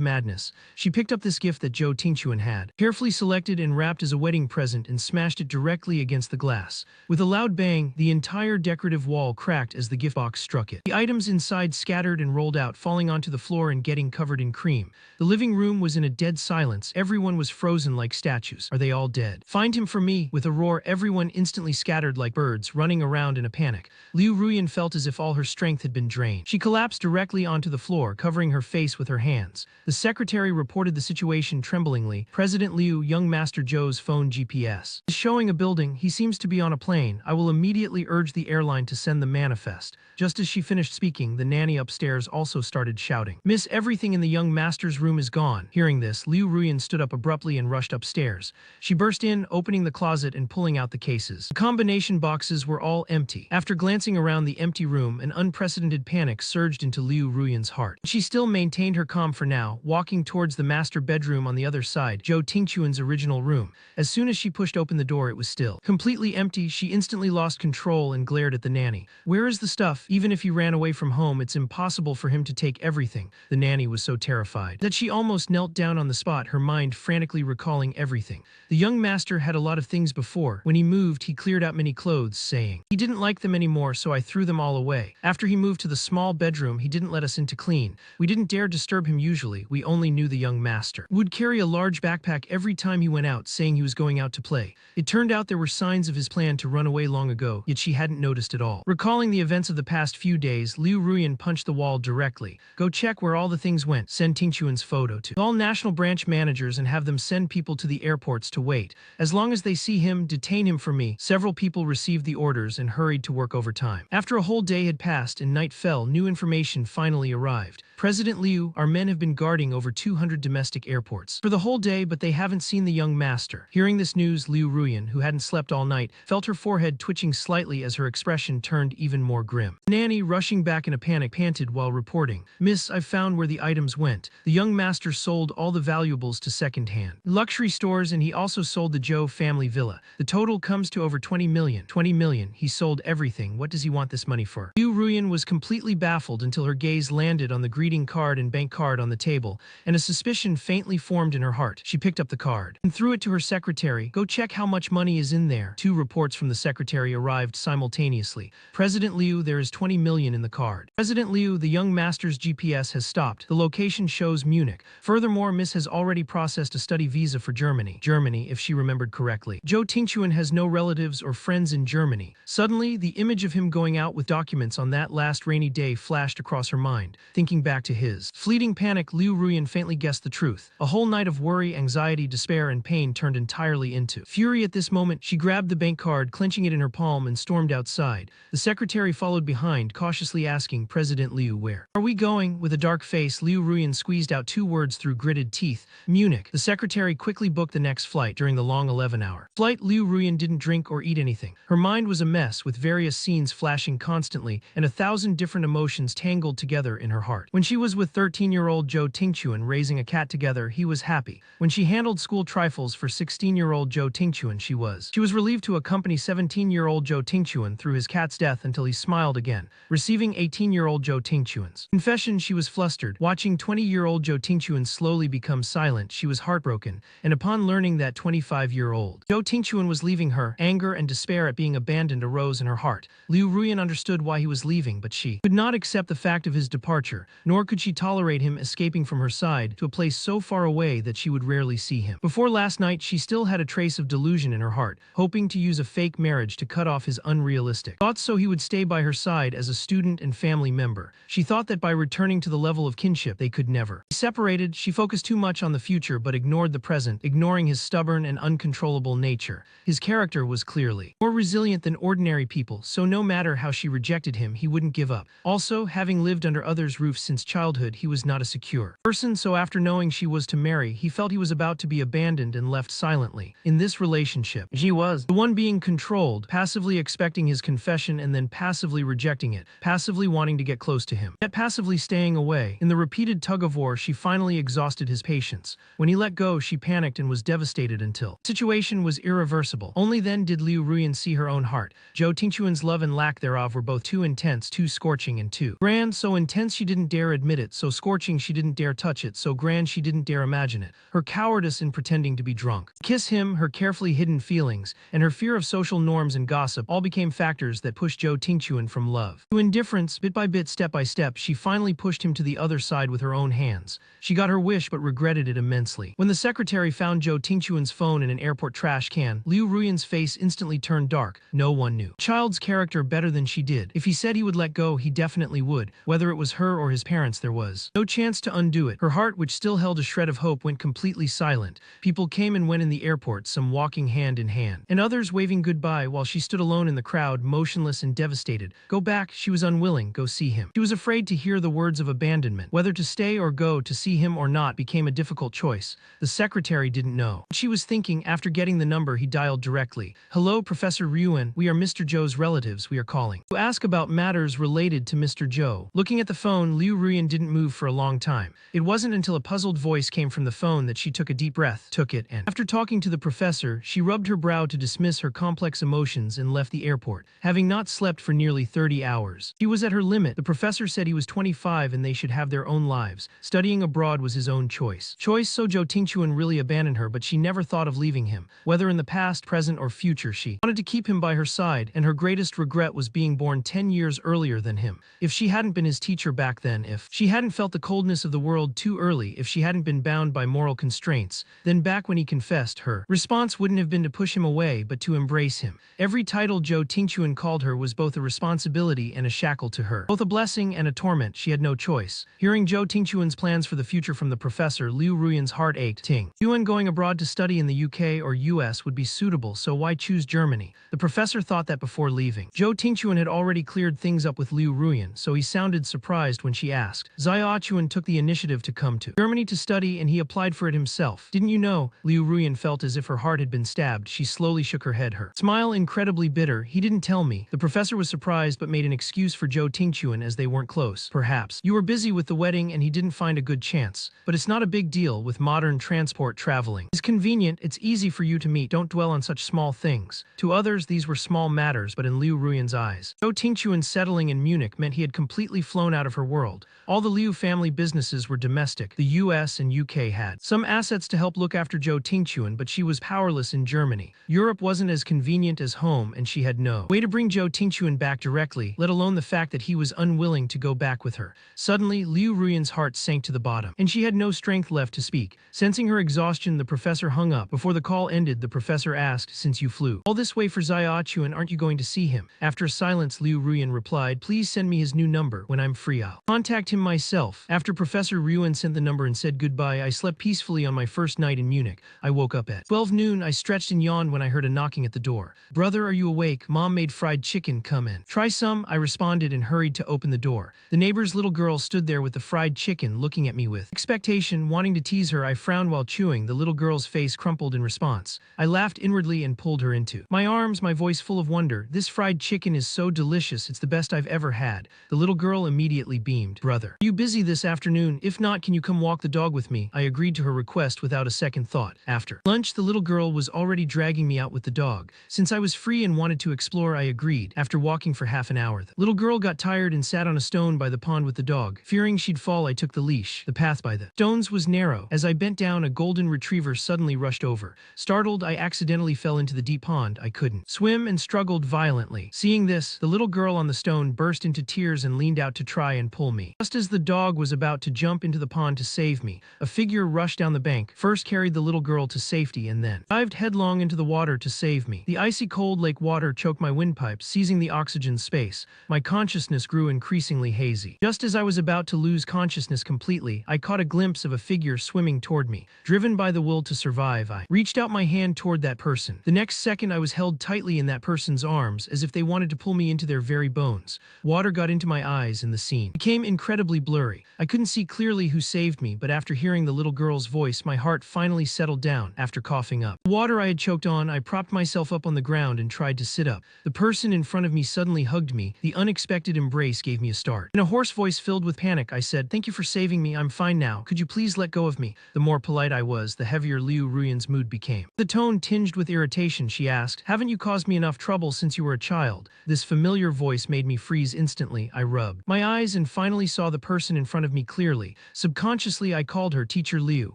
madness. She picked up this gift that Zhou Tingquan had, carefully selected and wrapped as a wedding present, and smashed it directly against the glass. With a loud bang, the entire decorative wall cracked as the gift box struck it. The items inside scattered and rolled out, falling onto the floor and getting covered in cream. The living room was in a dead silence. Everyone was frozen like statues. Are they all dead? Find him for me! With a roar, everyone instantly scattered like birds, running around in a panic. Liu Ruyan felt as if all her strength had been drained. She collapsed directly onto the floor, covering her face with her hands. The secretary reported the situation tremblingly. President Liu, young Master Zhou's phone GPS is showing a building. He seems to be on a plane. I will immediately urge the airline to send the manifest. Just as she finished speaking, the nanny upstairs also started shouting. Miss, everything in the young master's room is gone. Hearing this, Liu Ruyan stood up abruptly and rushed upstairs. She burst in, opening the closet and pulling out the cases. The combination boxes were all empty. After glancing around the empty room, an unprecedented panic surged into Liu Ruyan's heart. She still maintained her calm for now, walking towards the master bedroom on the other side, Zhou Tingquan's original room. As soon as she pushed open the door, it was still completely empty. She instantly lost control and glared at the nanny. Where is the stuff? Even if he ran away from home, it's impossible for him to take everything. The nanny was so terrified that she almost knelt down on the spot, her mind frantically recalling everything. The young master had a lot of things before. When he moved, he cleared out many clothes, saying he didn't like them anymore, so I threw them all away. After he moved to the small bedroom, he didn't let us in to clean. We didn't dare disturb him usually. We only knew the young master would carry a large backpack every time he went out, saying he was going out to play. It turned out there were signs of his plan to run away long ago, yet she hadn't noticed at all. Recalling the events of the past few days, Liu Ruyan punched the wall directly. Go check where all the things went. Send Tingquan's photo to all national branch managers and have them send people to the airports to wait. As long as they see him, detain him for me. Several people received the orders and hurried to work overtime. After a whole day had passed and night fell, new information finally arrived. President Liu, our men have been guarding over 200 domestic airports for the whole day, but they haven't seen the young master. Hearing this news, Liu Ruyan, who hadn't slept all night, felt her forehead twitching slightly as her expression turned even more grim. Nanny, rushing back in a panic, panted while reporting, Miss, I've found where the items went. The young master sold all the valuables to second-hand luxury stores, and he also sold the Zhou family villa. The total comes to over 20 million. 20 million. He sold everything. What does he want this money for? Liu Ruyan was completely baffled until her gaze landed on the greeting card and bank card on the table, and a suspicion faintly formed in her heart. She picked up the card and threw it to her secretary. Go check how much money is in there. 2 reports from the secretary arrived simultaneously. President Liu, there is 20 million in the card. President Liu, the young master's GPS has stopped. The location shows Munich. Furthermore, Miss has already processed a study visa for Germany. Germany, if she remembered correctly. Zhou Tingquan has no relatives or friends in Germany. Suddenly, the image of him going out with documents on that last rainy day flashed across her mind. Thinking back to his fleeting panic, Liu Ruyan faintly guessed the truth. A whole night of worry, anxiety, despair, and pain turned entirely into fury. At this moment, she grabbed the bank card, clenching it in her palm, and stormed outside. The secretary followed behind, cautiously asking President Liu, where are we going? With a dark face, Liu Ruyan squeezed out 2 words through gritted teeth. Munich. The secretary quickly booked the next flight. During the long 11-hour flight, Liu Ruyan didn't drink or eat anything. Her mind was a mess, with various scenes flashing constantly and 1,000 different emotions tangled together in her heart. When she was with 13-year-old Zhou Tingquan raising a cat together, he was happy. When she handled school trifles for 16-year-old Zhou Tingquan, she was relieved to accompany 17-year-old Zhou Tingquan through his cat's death until he smiled again. Receiving 18-year-old Zhou Tingquan's confession, she was flustered. Watching 20-year-old Zhou Tingquan slowly become silent, she was heartbroken. And upon learning that 25-year-old Zhou Tingquan was leaving her, anger and despair at being abandoned arose in her heart. Liu Ruyan understood why he was leaving, but she could not accept the fact of his departure, nor could she tolerate him escaping from her side to a place so far away that she would rarely see him. Before last night, she still had a trace of delusion in her heart, hoping to use a fake marriage to cut off his unrealistic thoughts so he would stay by her side as a student and family member. She thought that by returning to the level of kinship, they could never be separated. She focused too much on the future but ignored the present, ignoring his stubborn and uncontrollable nature. His character was clearly more resilient than ordinary people, so no matter how she rejected him, he wouldn't give up. Also, having lived under others' roofs since childhood, he was not a secure person, so after knowing she was to marry, he felt he was about to be abandoned and left silently. In this relationship, she was the one being controlled, passively expecting his confession and then passively rejecting it, passively wanting to get close to him, yet passively staying away. In the repeated tug-of-war, she finally exhausted his patience. When he let go, she panicked and was devastated until the situation was irreversible. Only then did Liu Ruyan see her own heart. Zhou Tingquan's love and lack thereof were both too intense, too scorching, and too grand, so intense she didn't dare admit it, so scorching she didn't dare touch it, so grand she didn't dare imagine it. Her cowardice in pretending to be drunk, kiss him, her carefully hidden feelings, and her fear of social norms and gossip all became factors that pushed Zhou Tingquan from love to indifference. Bit by bit, step by step, she finally pushed him to the other side with her own hands. She got her wish but regretted it immensely. When the secretary found Zhou Tingquan's phone in an airport trash can, Liu Ruyan's face instantly turned dark. No one knew child's character better than she did. If he said he would let go, he definitely would. Whether it was her or his parents, there was no chance to undo it. Her heart, which still held a shred of hope, went completely silent. People came and went in the airport, some walking hand in hand, and others waving goodbye, while she stood alone in the crowd, motionless and devastated. Go back, she was unwilling. Go see him. She was afraid to hear the words of abandonment. Whether to stay or go, to see him or not, became a difficult choice. The secretary didn't know what she was thinking. After getting the number, he dialed directly. Hello, Professor Ruyan. We are Mr. Zhou's relatives. We are calling to ask about matters related to Mr. Zhou. Looking at the phone, Liu Ruyan didn't move for a long time. It wasn't until a puzzled voice came from the phone that she took a deep breath, took it, and after talking to the professor, she rubbed her brow to dismiss her complex emotions and left the airport, having not slept for nearly 30 hours. She was at her limit. The professor said he was 25 and they should have their own lives. Studying abroad was his own choice. So Zhou Tingquan really abandoned her, but she never thought of leaving him. Whether in the past, present, or future, she wanted to keep him by her side, and her greatest regret was being born 10 years earlier than him. If she hadn't been his teacher back then, if she hadn't felt the coldness of the world too early, if she hadn't been bound by moral constraints, then back when he confessed, her response wouldn't have been to push him away, but to embrace him. Every title Zhou Tingquan called her was both a responsibility and a shackle to her, both a blessing and a torment. She had no choice. Hearing Zhou Tingquan's plans for the future from the professor, Liu Ruyan's heart ached. Tingquan going abroad to study in the UK or US would be suitable, so why choose Germany? The professor thought that before leaving. Zhou Tingquan had already cleared things up with Liu Ruyan, so he sounded surprised when she asked. Xiaochuan took the initiative to come to Germany to study, and he applied for it himself. Didn't you know? Liu Ruyan felt as if her heart had been stabbed. She slowly shook her head, her smile incredibly bitter. He didn't tell me. The professor was surprised but made an excuse for Zhou Tingquan as they weren't close. Perhaps you were busy with the wedding and he didn't find a good chance. But it's not a big deal. With modern transport, traveling is convenient. It's easy for you to meet. Don't dwell on such small things. To others, these were small matters, but in Liu Ruyan's eyes, Zhou Tingquan settling in Munich meant he had completely flown out of her world. All the Liu family businesses were domestic. The US and UK had some assets to help look after Zhou Tingquan, but she was powerless in Germany. Europe wasn't as convenient as home, and she had no way to bring Zhou Tingquan back directly, let alone the fact that he was unwilling to go back with her. Suddenly, Liu Ruyan's heart sank to the bottom, and she had no strength left to speak. Sensing her exhaustion, the professor hung up. Before the call ended, the professor asked, since you flew all this way for Xiaochuan, aren't you going to see him? After a silence, Liu Ruyan replied, please send me his new number. When I'm free, I'll contact him myself. After Professor Ruyan sent the number and said goodbye, I slept peacefully on my first night in Munich. I woke up at 12 noon. I stretched and yawned when I heard a knocking at the door. Brother, are you awake? Mom made fried chicken. Come in. Try some, I responded and hurried to open the door. The neighbor's little girl stood there with the fried chicken, looking at me with expectation. Wanting to tease her, I frowned while chewing. The little girl's face crumpled in response. I laughed inwardly and pulled her into my arms, my voice full of wonder. This fried chicken is so delicious. It's the best I've ever had. The little girl immediately beamed. Brother, are you busy this afternoon? If not, can you come walk the dog with me? I agreed to her request without a second thought. After lunch, the little girl was already dragging me out with the dog. Since I was free and wanted to explore, I agreed. After walking for half an hour, the little girl got tired and sat on a stone by the pond with the dog. Fearing she'd fall, I took the leash. The path by the stones was narrow. As I bent down, a golden retriever suddenly rushed over. Startled, I accidentally fell into the deep pond. I couldn't swim and struggled violently. Seeing this, the little girl on the stone burst into tears and leaned out to try and pull me. Just as the dog was about to jump into the pond to save me, a figure rushed down the bank, first carried the little girl to safety and then dived headlong into the water to save me. The icy cold lake water choked my windpipe, seizing the oxygen space. My consciousness grew increasingly hazy. Just as I was about to lose consciousness completely, I caught a glimpse of a figure swimming toward me. Driven by the will to survive, I reached out my hand toward that person. The next second, I was held tightly in that person's arms, as if they wanted to pull me into their very bones. Water got into my eyes and the scene became incredibly blurry. I couldn't see clearly who saved me, but after hearing the little girl's voice, my heart finally settled down down, after coughing up the water I had choked on. I propped myself up on the ground and tried to sit up. The person in front of me suddenly hugged me. The unexpected embrace gave me a start. In a hoarse voice filled with panic, I said, "Thank you for saving me. I'm fine now. Could you please let go of me?" The more polite I was, the heavier Liu Ruyan's mood became. The tone tinged with irritation, she asked, "Haven't you caused me enough trouble since you were a child?" This familiar voice made me freeze instantly. I rubbed my eyes and finally saw the person in front of me clearly. Subconsciously, I called her Teacher Liu.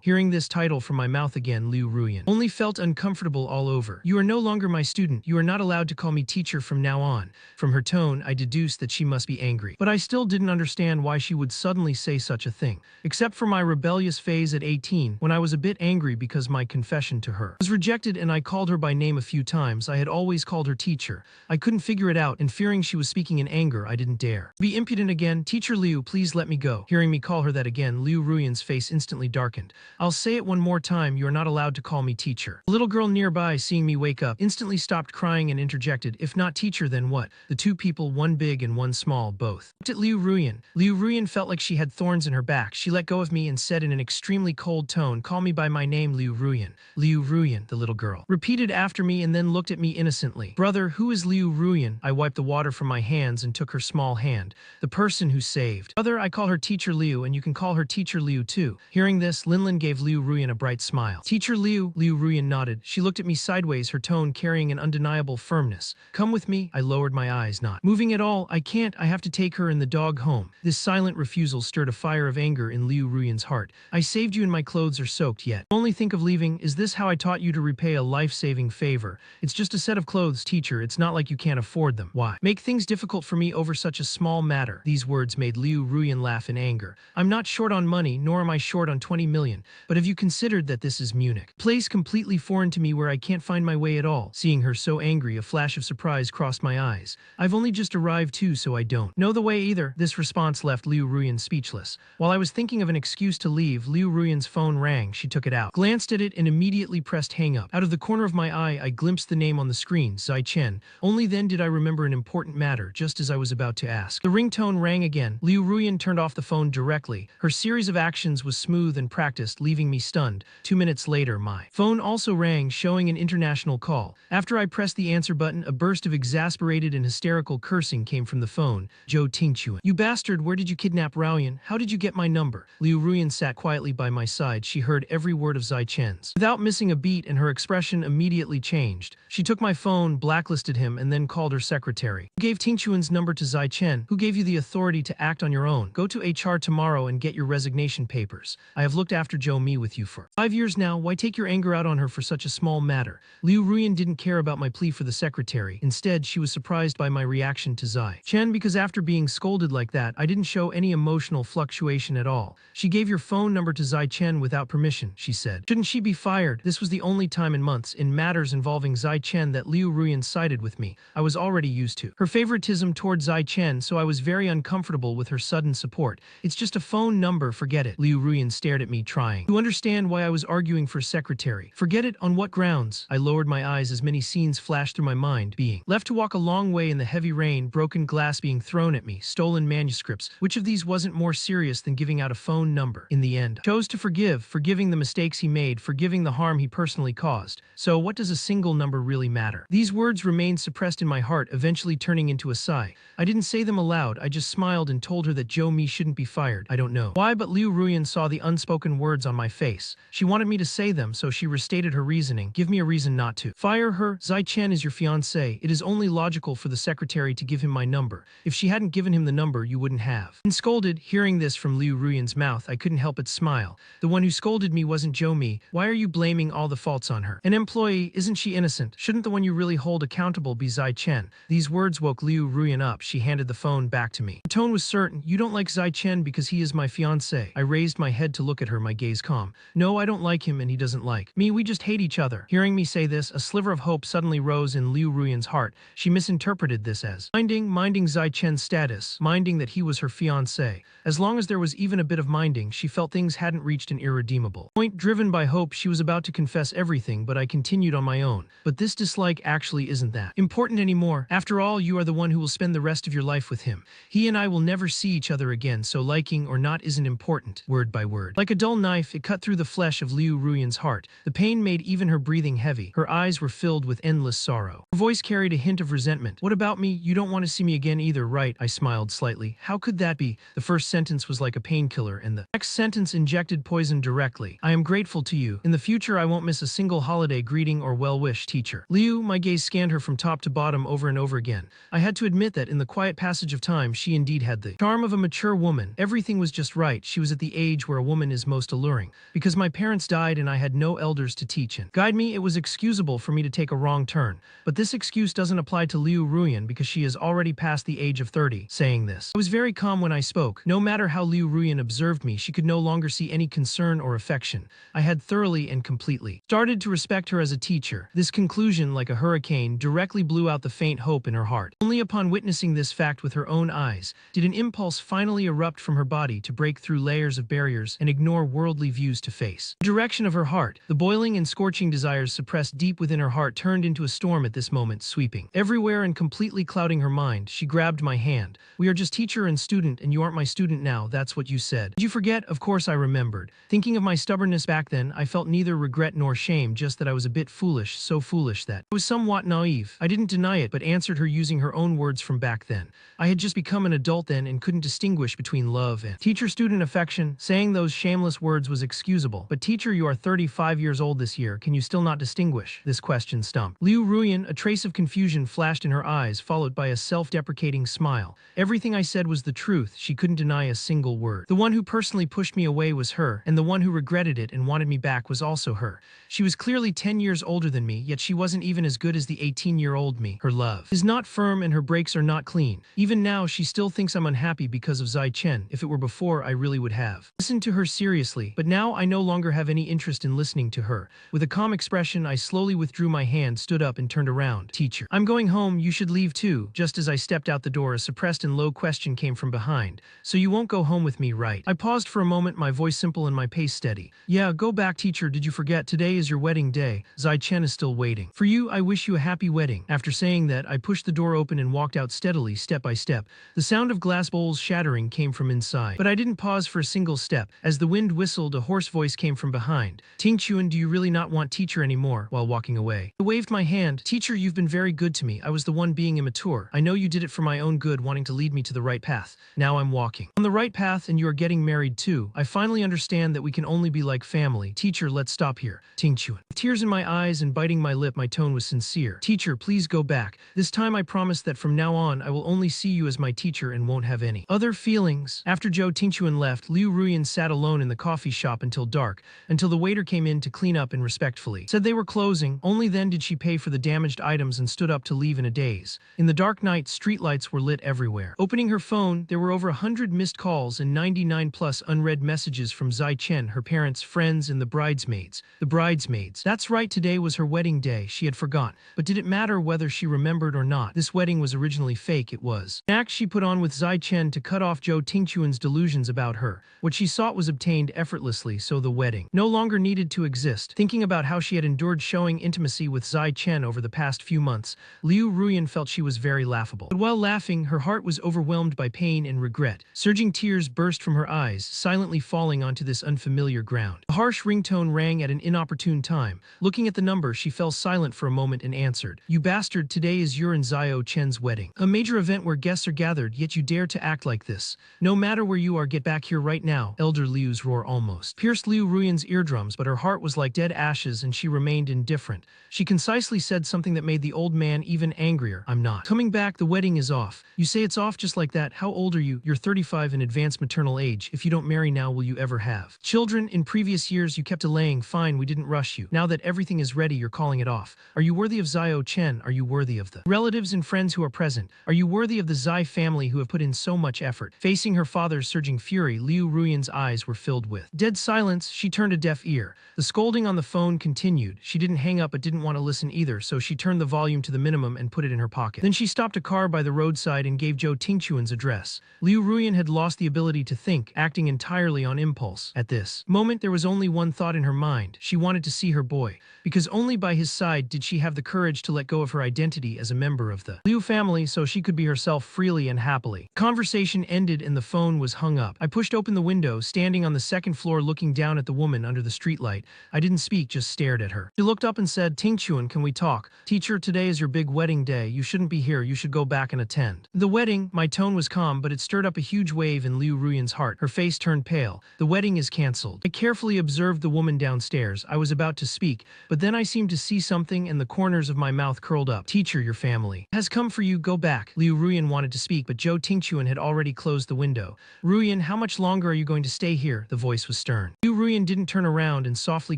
Hearing this title from my mouth again, Liu Ruyan only felt uncomfortable all over. "You are no longer my student. You are not allowed to call me teacher from now on." From her tone, I deduced that she must be angry. But I still didn't understand why she would suddenly say such a thing. Except for my rebellious phase at 18, when I was a bit angry because my confession to her was rejected and I called her by name a few times. I had always called her teacher. I couldn't figure it out, and fearing she was speaking in anger, I didn't dare be impudent again. "Teacher Liu, please let me go." Hearing me call her that again, Liu Ruyan's face instantly darkened. "I'll say it one more time, you are not allowed to call me teacher." A little girl nearby, seeing me wake up, instantly stopped crying and interjected, "If not teacher, then what?" The two people, one big and one small, both looked at Liu Ruyan. Liu Ruyan felt like she had thorns in her back. She let go of me and said in an extremely cold tone, "Call me by my name, Liu Ruyan." "Liu Ruyan," the little girl repeated after me and then looked at me innocently. "Brother, who is Liu Ruyan?" I wiped the water from my hands and took her small hand. "The person who saved." "Brother, I call her Teacher Liu, and you can call her Teacher Liu too." Hearing this, Linlin gave Liu Ruyan a bright smile. "Teacher Liu?" Liu Ruyan nodded. She looked at me sideways, her tone carrying an undeniable firmness. "Come with me." I lowered my eyes, not moving at all. "I can't. I have to take her and the dog home." This silent refusal stirred a fire of anger in Liu Ruyan's heart. "I saved you and my clothes are soaked yet. Only think of leaving. Is this how I taught you to repay a life-saving favor? It's just a set of clothes, teacher. It's not like you can't afford them. Why make things difficult for me over such a small matter?" These words made Liu Ruyan laugh in anger. "I'm not short on money, nor am I short on 20 million. But have you considered that this is Munich? A place completely foreign to me where I can't find my way at all." Seeing her so angry, a flash of surprise crossed my eyes. "I've only just arrived too, so I don't know the way either." This response left Liu Ruyan speechless. While I was thinking of an excuse to leave, Liu Ruyan's phone rang. She took it out, glanced at it, and immediately pressed hang up. Out of the corner of my eye, I glimpsed the name on the screen, Zai Chen. Only then did I remember an important matter, just as I was about to ask. The ringtone rang again. Liu Ruyan turned off the phone directly. Her series of actions was smooth and practiced, leaving me stunned. 2 minutes later, my phone also rang, showing an international call. After I pressed the answer button, a burst of exasperated and hysterical cursing came from the phone. "Zhou Tingquan, you bastard, where did you kidnap Raoyan? How did you get my number?" Liu Ruyan sat quietly by my side. She heard every word of Zai Chen's without missing a beat, and her expression immediately changed. She took my phone, blacklisted him, and then called her secretary. "Who gave Tingquan's number to Zai Chen? Who gave you the authority to act on your own? Go to HR tomorrow and get your resignation papers. I have looked after Zhou Mi with you for 5 years now. Why take your anger out on her for such a small matter?" Liu Ruyan didn't care about my plea for the secretary. Instead, she was surprised by my reaction to Zai Chen because after being scolded like that, I didn't show any emotional fluctuation at all. "She gave your phone number to Zai Chen without permission," she said. "Shouldn't she be fired?" This was the only time in months in matters involving Zai Chen that Liu Ruyan sided with me. I was already used to her favoritism toward Zai Chen, so I was very uncomfortable with her sudden support. "It's just a phone number, forget it." Liu Ruyan stared at me, trying to understand why I was arguing for secretary. "Forget it? On what grounds?" I lowered my eyes as many scenes flashed through my mind. Being left to walk a long way in the heavy rain, broken glass being thrown at me, stolen manuscripts. Which of these wasn't more serious than giving out a phone number? In the end, chose to forgiving the mistakes he made, forgiving the harm he personally caused. So what does a single number really matter? These words remained suppressed in my heart, eventually turning into a sigh. I didn't say them aloud. I just smiled and told her that Zhou Mi shouldn't be fired. I don't know why, but Liu Ruyan saw the unspoken words on my face. She wanted me to say them, so she restated her reasoning. "Give me a reason not to fire her. Zai Chen is your fiancé. It is only logical for the secretary to give him my number. If she hadn't given him the number, you wouldn't have been scolded." Hearing this from Liu Ruyan's mouth, I couldn't help but smile. The one who scolded me wasn't Zhou Mi. Why are you blaming all the faults on her? An employee, isn't she innocent? Shouldn't the one you really hold accountable be Zai Chen? These words woke Liu Ruyan up. She handed the phone back to me. Her tone was certain. "You don't like Zai Chen because he is my fiancé." I raised my head to look at her, my gaze calm. "No, I don't like him and he doesn't like me. We just hate each other." Hearing me say this, a sliver of hope suddenly rose in Liu Ruyan's heart. She misinterpreted this as minding Zai Chen's status, minding that he was her fiancé. As long as there was even a bit of minding, she felt things hadn't reached an irredeemable point. Driven by hope, she was about to confess everything, but I continued on my own. "But this dislike actually isn't that important anymore. After all, you are the one who will spend the rest of your life with him. He and I will never see each other again, so liking or not isn't important." Word by word, like a dull knife, it cut through the flesh of Liu Ruyan Ruyan's heart. The pain made even her breathing heavy. Her eyes were filled with endless sorrow. Her voice carried a hint of resentment. "What about me? You don't want to see me again either, right?" I smiled slightly. "How could that be?" The first sentence was like a painkiller, and the next sentence injected poison directly. "I am grateful to you. In the future, I won't miss a single holiday greeting or well-wish, teacher." Liu, my gaze scanned her from top to bottom over and over again. I had to admit that in the quiet passage of time, she indeed had the charm of a mature woman. Everything was just right. She was at the age where a woman is most alluring. Because my parents died and I had no elders to teach and guide me, it was excusable for me to take a wrong turn. But this excuse doesn't apply to Liu Ruyan because she is already past the age of 30. Saying this, I was very calm when I spoke. No matter how Liu Ruyan observed me, she could no longer see any concern or affection. I had thoroughly and completely started to respect her as a teacher. This conclusion, like a hurricane, directly blew out the faint hope in her heart. Only upon witnessing this fact with her own eyes did an impulse finally erupt from her body to break through layers of barriers and ignore worldly views to face the direction of her heart. The boiling and scorching desires suppressed deep within her heart turned into a storm at this moment, sweeping everywhere and completely clouding her mind. She grabbed my hand. "We are just teacher and student, and you aren't my student now, that's what you said. Did you forget?" Of course I remembered. Thinking of my stubbornness back then, I felt neither regret nor shame, just that I was a bit foolish, so foolish that I was somewhat naive. I didn't deny it, but answered her using her own words from back then. I had just become an adult then and couldn't distinguish between love and teacher-student affection. Saying those shameless words was excusable. "But teacher, you are 35 years old this year. Can you still not distinguish?" This question stumped Liu Ruyan. A trace of confusion flashed in her eyes, followed by a self-deprecating smile. Everything I said was the truth. She couldn't deny a single word. The one who personally pushed me away was her, and the one who regretted it and wanted me back was also her. She was clearly 10 years older than me, yet she wasn't even as good as the 18-year-old me. Her love is not firm and her brakes are not clean. Even now, she still thinks I'm unhappy because of Zai Chen. If it were before, I really would have listened to her seriously, but now I no longer have any interest in listening to her. With a calm expression, I slowly withdrew my hand, stood up, and turned around. "Teacher, I'm going home. You should leave too." Just as I stepped out the door, a suppressed and low question came from behind. "So you won't go home with me, right?" I paused for a moment, my voice simple and my pace steady. "Yeah, go back, teacher. Did you forget? Today is your wedding day. Zai Chen is still waiting for you. I wish you a happy wedding." After saying that, I pushed the door open and walked out steadily, step by step. The sound of glass bowls shattering came from inside, but I didn't pause for a single step. As the wind whistled, a hoarse voice came from behind. "Ting Chuan, do you really not want teacher anymore?" While walking away, I waved my hand. "Teacher, you've been very good to me. I was the one being immature. I know you did it for my own good, wanting to lead me to the right path. Now I'm walking on the right path and you are getting married too. I finally understand that we can only be like family. Teacher, let's stop here." Ting Chuan. With tears in my eyes and biting my lip, my tone was sincere. "Teacher, please go back. This time I promise that from now on I will only see you as my teacher and won't have any other feelings." After Zhou Tingchuan left, Liu Ruyan sat alone in the coffee shop until dark, until the waiter came in to clean up and respectfully said they were closing. Only then did she pay for the damaged items and stood up to leave in a daze. In the dark night, streetlights were lit everywhere. Opening her phone, there were over 100 missed calls and 99 plus unread messages from Zai Chen, her parents, friends, and the bridesmaids. The bridesmaids. That's right, today was her wedding day. She had forgotten. But did it matter whether she remembered or not? This wedding was originally fake. It was an act she put on with Zai Chen to cut off Zhou Tingchuan's delusions about her. What she sought was obtained effortlessly, so the wedding no longer needed to exist. Thinking about how she had endured showing intimacy with Zai Chen over the past few months, Liu Ruyan felt she was very laughable. But while laughing, her heart was overwhelmed by pain and regret. Surging tears burst from her eyes, silently falling onto this unfamiliar ground. A harsh ringtone rang at an inopportune time. Looking at the number, she fell silent for a moment and answered. "You bastard, today is your and Zio Chen's wedding. A major event where guests are gathered, yet you dare to act like this. No matter where you are, get back here right now." Elder Liu's roar almost pierced Liu Ruyan's eardrums, but her heart was like dead ashes and she remained indifferent. She concisely said something that made the old man even angrier. "I'm not coming back. The wedding is off." "You say it's off just like that? How old are you?" "You're 35 in advanced maternal age. If you don't marry now, will you ever have children? In previous years, you kept delaying. Fine, we didn't rush you. Now that everything is ready, you're calling it off. Are you worthy of Zio Chen? Are you worthy of the relatives and friends who are present? Are you worthy of the Zai family who have put in so much effort?" Facing her father's surging fury, Liu Ruyan's eyes were filled with dead silence. She turned a deaf ear. The scolding on the phone continued. She didn't hang up but didn't want to listen either, so she turned the volume to the minimum and put it in her pocket. Then she stopped a car by the roadside and gave Zhou Tingchuan's address. Liu Ruyan had lost the ability to think, acting entirely on impulse. At this moment, there was only one thought in her mind. She wanted to see her boy, because only by his side did she have the courage to let go of her identity as a member of the Liu family so she could be herself freely and happily. Conversation ended and the phone was hung up. I pushed open the window, standing on the second floor looking down at the woman under the street streetlight. I didn't speak, just stared at her. She looked up and said, Tingchuan, can we talk? Teacher, today is your big wedding day. You shouldn't be here. You should go back and attend. The wedding, my tone was calm, but it stirred up a huge wave in Liu Ruyan's heart. Her face turned pale. The wedding is cancelled. I carefully observed the woman downstairs. I was about to speak, but then I seemed to see something and the corners of my mouth curled up. Teacher, your family has come for you. Go back. Liu Ruyan wanted to speak, but Zhou Tingchuan had already closed the window. Ruyan, how much longer are you going to stay here? The voice was stern. Liu Ruyan didn't turn around and softly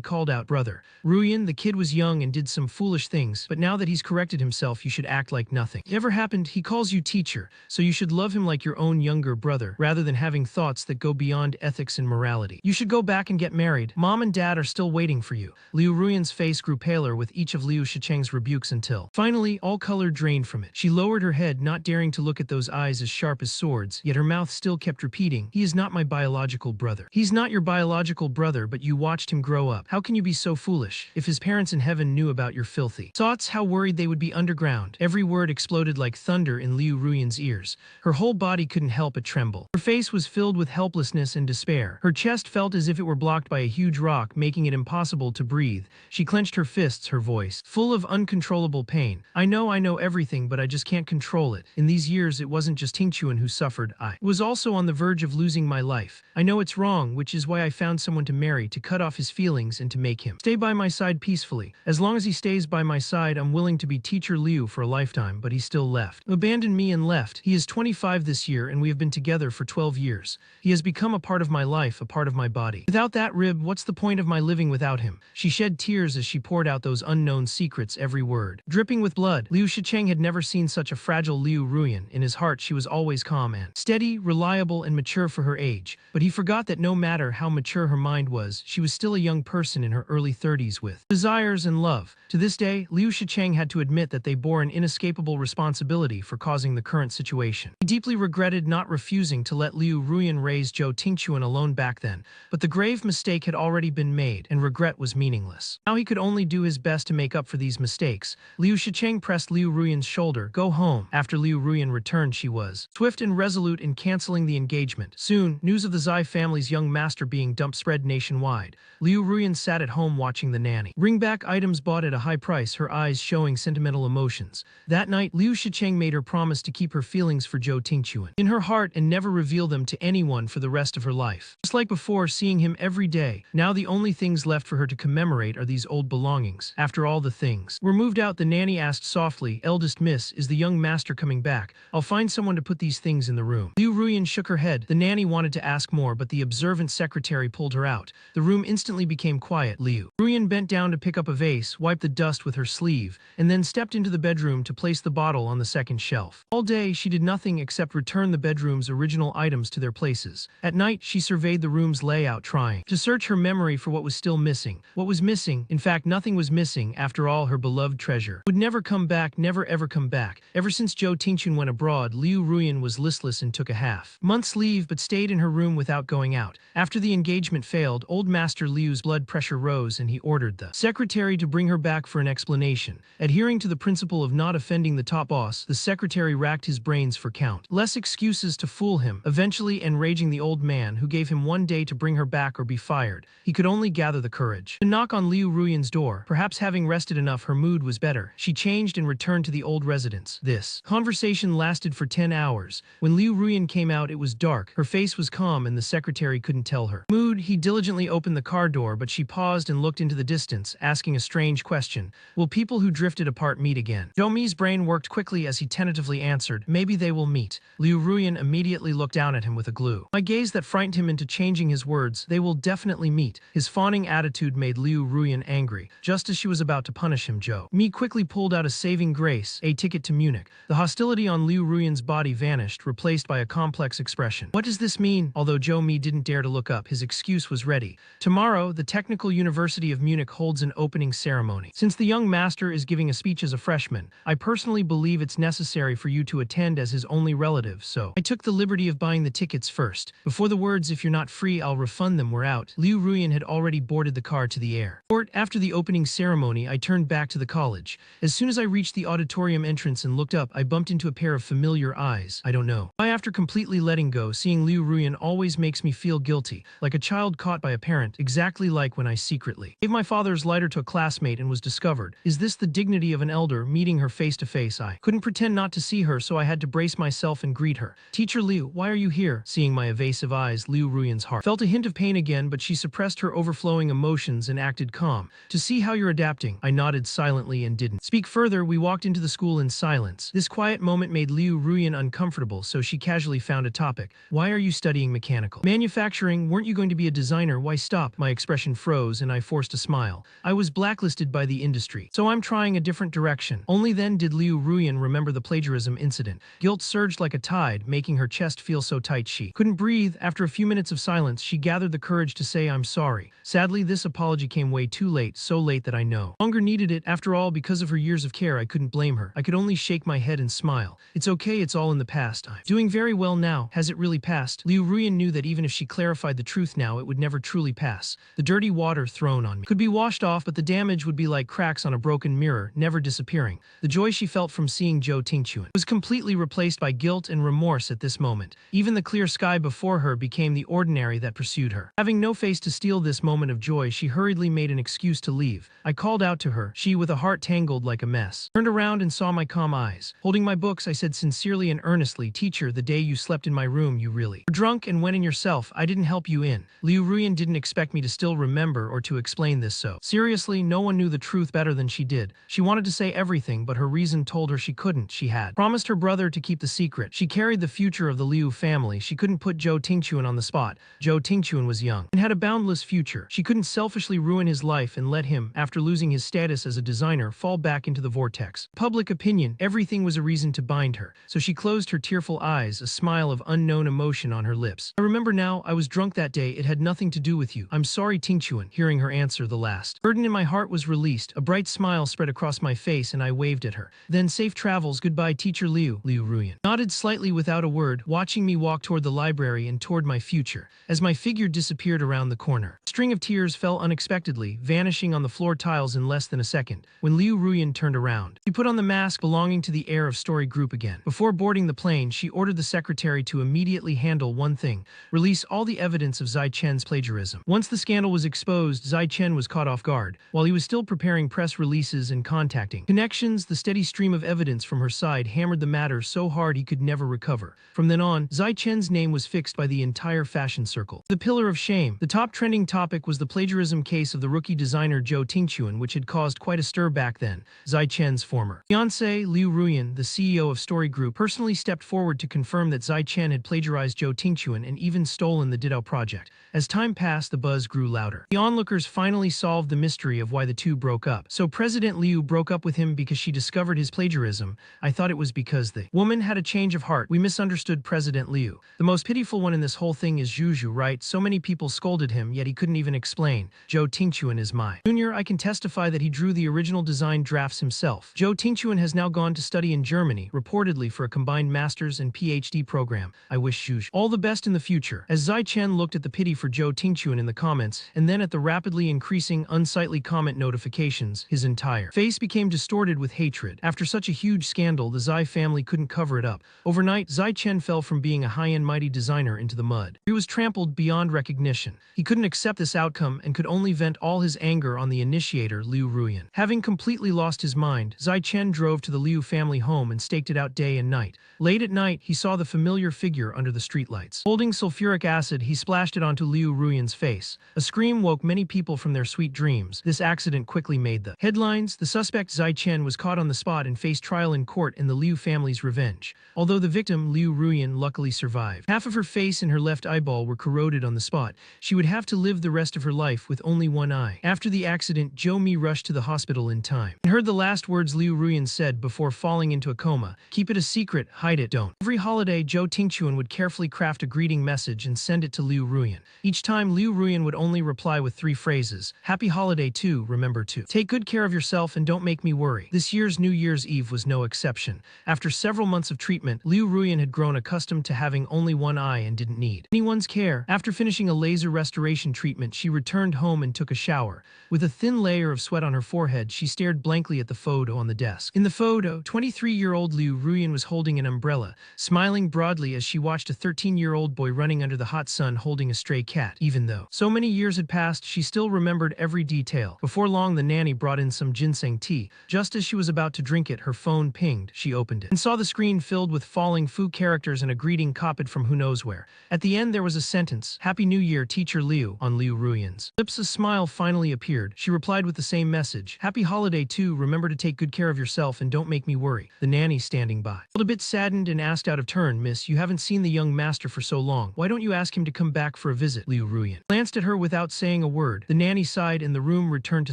called out, Brother. Ruyan, the kid was young and did some foolish things, but now that he's corrected himself, you should act like nothing ever happened. He calls you teacher, so you should love him like your own younger brother, rather than having thoughts that go beyond ethics and morality. You should go back and get married. Mom and dad are still waiting for you. Liu Ruyan's face grew paler with each of Liu Shicheng's rebukes until, finally, all color drained from it. She lowered her head, not daring to look at those eyes as sharp as swords, yet her mouth still kept repeating, he is not my biological brother. He's not your biological brother, but you watched him grow up. How can you be so foolish? If his parents in heaven knew about your filthy thoughts, how worried they would be underground. Every word exploded like thunder in Liu Ruyan's ears. Her whole body couldn't help but tremble. Her face was filled with helplessness and despair. Her chest felt as if it were blocked by a huge rock, making it impossible to breathe. She clenched her fists, her voice full of uncontrollable pain. I know everything, but I just can't control it. In these years, it wasn't just Tingchuan who suffered. I was also on the verge of losing my life. I know it's wrong, which is why I found someone to marry, to cut off his feelings and to make him stay by my side peacefully. As long as he stays by my side, I'm willing to be teacher Liu for a lifetime, but he still left. Abandoned me and left. He is 25 this year and we have been together for 12 years. He has become a part of my life, a part of my body. Without that rib, what's the point of my living without him? She shed tears as she poured out those unknown secrets, every word dripping with blood. Liu Shicheng had never seen such a fragile Liu Ruyan. In his heart, she was always calm and steady, reliable and mature for her age. But he forgot that no matter how mature her mind was, she was still a young person in her early 30s with desires and love. To this day, Liu Shicheng had to admit that they bore an inescapable responsibility for causing the current situation. He deeply regretted not refusing to let Liu Ruyan raise Zhou Tingchuan alone back then, but the grave mistake had already been made, and regret was meaningless. Now he could only do his best to make up for these mistakes. Liu Shicheng pressed Liu Ruyan's shoulder. Go home. After Liu Ruyan returned, she was swift and resolute in canceling the engagement. Soon, news of the Zai family's young master being dumped spread nationwide. Liu Ruyan sat at home watching the nanny bring back items bought at a high price, her eyes showing sentimental emotions. That night, Liu Shicheng made her promise to keep her feelings for Zhou Tingchuan in her heart and never reveal them to anyone for the rest of her life. Just like before, seeing him every day, now the only things left for her to commemorate are these old belongings. After all the things were moved out, the nanny asked softly, Eldest miss, is the young master coming back? I'll find someone to put these things in the room. Liu Ruyan shook her head. The nanny wanted to ask more, but the observant secretary pulled her out. The room instantly became quiet. Liu Ruyan bent down to pick up a vase, wiped the dust with her sleeve, and then stepped into the bedroom to place the bottle on the second shelf. All day, she did nothing except return the bedroom's original items to their places. At night, she surveyed the room's layout, trying to search her memory for what was still missing. What was missing? In fact, nothing was missing. After all, her beloved treasure would never come back, never ever come back. Ever since Zhou Tingchuan went abroad, Liu Ruyan was listless and took a half-month's leave but stayed in her room without going out. After the engagement failed, old Master Liu's blood pressure rose and he ordered the secretary to bring her back for an explanation. Adhering to the principle of not offending the top boss, the secretary racked his brains for countless excuses to fool him, eventually enraging the old man, who gave him one day to bring her back or be fired. He could only gather the courage to knock on Liu Ruyan's door. Perhaps having rested enough, her mood was better. She changed and returned to the old residence. This conversation lasted for 10 hours. When Liu Ruyan came out, it was dark. Her face was calm and the secretary couldn't tell her mood. He diligently opened the car door, but she paused and looked into the distance, asking a strange question. Will people who drifted apart meet again? Zhou Mi's brain worked quickly as he tentatively answered, maybe they will meet. Liu Ruyan immediately looked down at him with a a gaze that frightened him into changing his words. They will definitely meet. His fawning attitude made Liu Ruyan angry. Just as she was about to punish him, Zhou Mi quickly pulled out a saving grace, a ticket to Munich. The hostility on Liu Ruyan's body vanished, replaced by a complex expression. What does this mean? Although Zhou Mi didn't dare to look up, his excuse was ready. Tomorrow, the Technical University of Munich holds an opening ceremony. Since the young master is giving a speech as a freshman, I personally believe it's necessary for you to attend as his only relative, so I took the liberty of buying the tickets first. Before the words, if you're not free, I'll refund them, were out, Liu Ruyan had already boarded the car to the airport. After the opening ceremony, I turned back to the college. As soon as I reached the auditorium entrance and looked up, I bumped into a pair of familiar eyes. I don't know why, after completely letting go, seeing Liu Ruyan always makes me feel guilty, like a child caught by a parent. Exactly exactly like when I secretly gave my father's lighter to a classmate and was discovered. Is this the dignity of an elder meeting her face to face? I couldn't pretend not to see her, so I had to brace myself and greet her. Teacher Liu, why are you here? Seeing my evasive eyes, Liu Ruyan's heart felt a hint of pain again, but she suppressed her overflowing emotions and acted calm. To see how you're adapting. I nodded silently and didn't speak further. We walked into the school in silence. This quiet moment made Liu Ruyan uncomfortable, so she casually found a topic. Why are you studying mechanical manufacturing? Weren't you going to be a designer? Why stop? My expression froze and I forced a smile. I was blacklisted by the industry, so I'm trying a different direction. Only then did Liu Ruyan remember the plagiarism incident. Guilt surged like a tide, making her chest feel so tight she couldn't breathe. After a few minutes of silence, she gathered the courage to say, I'm sorry. Sadly, this apology came way too late, so late that I no longer needed it. After all, because of her years of care, I couldn't blame her. I could only shake my head and smile. It's okay, it's all in the past. I'm doing very well now. Has it really passed? Liu Ruyan knew that even if she clarified the truth now, it would never truly pass. The dirty water thrown on me could be washed off, but the damage would be like cracks on a broken mirror, never disappearing. The joy she felt from seeing Zhou Tingquan was completely replaced by guilt and remorse at this moment. Even the clear sky before her became the ordinary that pursued her. Having no face to steal this moment of joy, she hurriedly made an excuse to leave. I called out to her. She, with a heart tangled like a mess, turned around and saw my calm eyes. Holding my books, I said sincerely and earnestly, Teacher, the day you slept in my room, you really were drunk and went in yourself. I didn't help you in. Liu Ruyan didn't expect me to still remember or to explain this, so seriously, no one knew the truth better than she did. She wanted to say everything, but her reason told her she couldn't. She had promised her brother to keep the secret. She carried the future of the Liu family. She couldn't put Zhou Tingquan on the spot. Zhou Tingquan was young and had a boundless future. She couldn't selfishly ruin his life and let him, after losing his status as a designer, fall back into the vortex. Public opinion, everything was a reason to bind her. So she closed her tearful eyes, a smile of unknown emotion on her lips. I remember now, I was drunk that day. It had nothing to do with you. I'm sorry, Tingquan. Hearing her answer, the last burden in my heart was released. A bright smile spread across my face and I waved at her. Then safe travels. Goodbye, Teacher Liu. Liu Ruyan nodded slightly without a word, watching me walk toward the library and toward my future. As my figure disappeared around the corner, a string of tears fell unexpectedly, vanishing on the floor tiles in less than a second. When Liu Ruyan turned around, she put on the mask belonging to the heir of Story Group again. Before boarding the plane, she ordered the secretary to immediately handle one thing: release all the evidence of Zai Chen's plagiarism. Once the scandal was exposed, Zai Chen was caught off guard. While he was still preparing press releases and contacting connections, the steady stream of evidence from her side hammered the matter so hard he could never recover. From then on, Zai Chen's name was fixed by the entire fashion circle. The pillar of shame. The top trending topic was the plagiarism case of the rookie designer Zhou Tingquan, which had caused quite a stir back then. Zai Chen's former fiancé, Liu Ruyan, the CEO of Story Group, personally stepped forward to confirm that Zai Chen had plagiarized Zhou Tingquan and even stolen the Ditto project. As time passed, the buzz grew louder. The onlookers finally solved the mystery of why the two broke up. So President Liu broke up with him because she discovered his plagiarism. I thought it was because the woman had a change of heart. We misunderstood President Liu. The most pitiful one in this whole thing is Zhu, right? So many people scolded him, yet he couldn't even explain. Zhou Tingquan is my junior. I can testify that he drew the original design drafts himself. Zhou Tingquan has now gone to study in Germany, reportedly for a combined master's and PhD program. I wish Zhu all the best in the future. As Zai Chen looked at the pity for Zhou Tingquan in the comments, and then at the rapidly increasing unsightly comment notifications, his entire face became distorted with hatred. After such a huge scandal, the Zai family couldn't cover it up. Overnight, Zai Chen fell from being a high-end mighty designer into the mud. He was trampled beyond recognition. He couldn't accept this outcome and could only vent all his anger on the initiator, Liu Ruyan. Having completely lost his mind, Zai Chen drove to the Liu family home and staked it out day and night. Late at night, he saw the familiar figure under the streetlights. Holding sulfuric acid, he splashed it onto Liu Ruyan's face. A scream woke many people from their sweet dreams. This accident quickly made the headlines. The suspect, Zai Chen, was caught on the spot and faced trial in court in the Liu family's revenge. Although the victim, Liu Ruyan, luckily survived. Half of her face and her left eyeball were corroded on the spot. She would have to live the rest of her life with only one eye. After the accident, Zhou Mi rushed to the hospital in time and heard the last words Liu Ruyan said before falling into a coma. Keep it a secret, hide it, don't. Every holiday, Zhou Tingquan would carefully craft a greeting message and send it to Liu Ruyan. Each time, Liu Ruyan would only reply with 3 phrases. Happy holiday too, remember to take good care of yourself and don't make me worry. This year's New Year's Eve was no exception. After several months of treatment, Liu Ruyan had grown accustomed to having only one eye and didn't need anyone's care. After finishing a laser restoration treatment, she returned home and took a shower. With a thin layer of sweat on her forehead, she stared blankly at the photo on the desk. In the photo, 23-year-old Liu Ruyan was holding an umbrella, smiling broadly as she watched a 13-year-old boy running under the hot sun holding a stray cat. Even though so many years had passed, she still remembered every detail. Before long, the nanny brought in some ginseng tea. Just as she was about to drink it, her phone pinged. She opened it and saw the screen filled with falling Fu characters and a greeting copied from who knows where. At the end, there was a sentence, "Happy New Year, Teacher Liu," on Liu Ruyan's lips. A smile finally appeared. She replied with the same message, "Happy holiday too, remember to take good care of yourself and don't make me worry." The nanny standing by felt a bit saddened and asked out of turn, "Miss, you haven't seen the young master for so long. Why don't you ask him to come back for a visit?" Liu Ruyan glanced at her without saying a word. The nanny sighed and the room returned to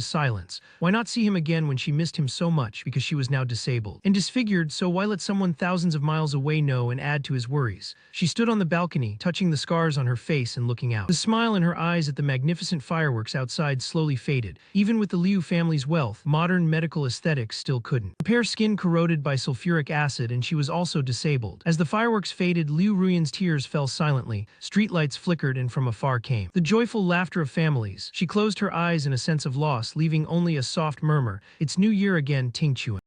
silence. Why not see him again when she missed him so much? Because she was now disabled and disfigured, so why let someone thousands of miles away know and add to his worries? She stood on the balcony, touching the scars on her face and looking out. The smile in her eyes at the magnificent fireworks outside slowly faded. Even with the Liu family's wealth, modern medical aesthetics still couldn't repair skin corroded by sulfuric acid, and she was also disabled. As the fireworks faded, Liu Ruyan's tears fell silently. Streetlights flickered and from afar came the joyful laughter of families. She closed her eyes in a sense of loss, leaving only a soft murmur. "It's New Year again, Ting Chuan."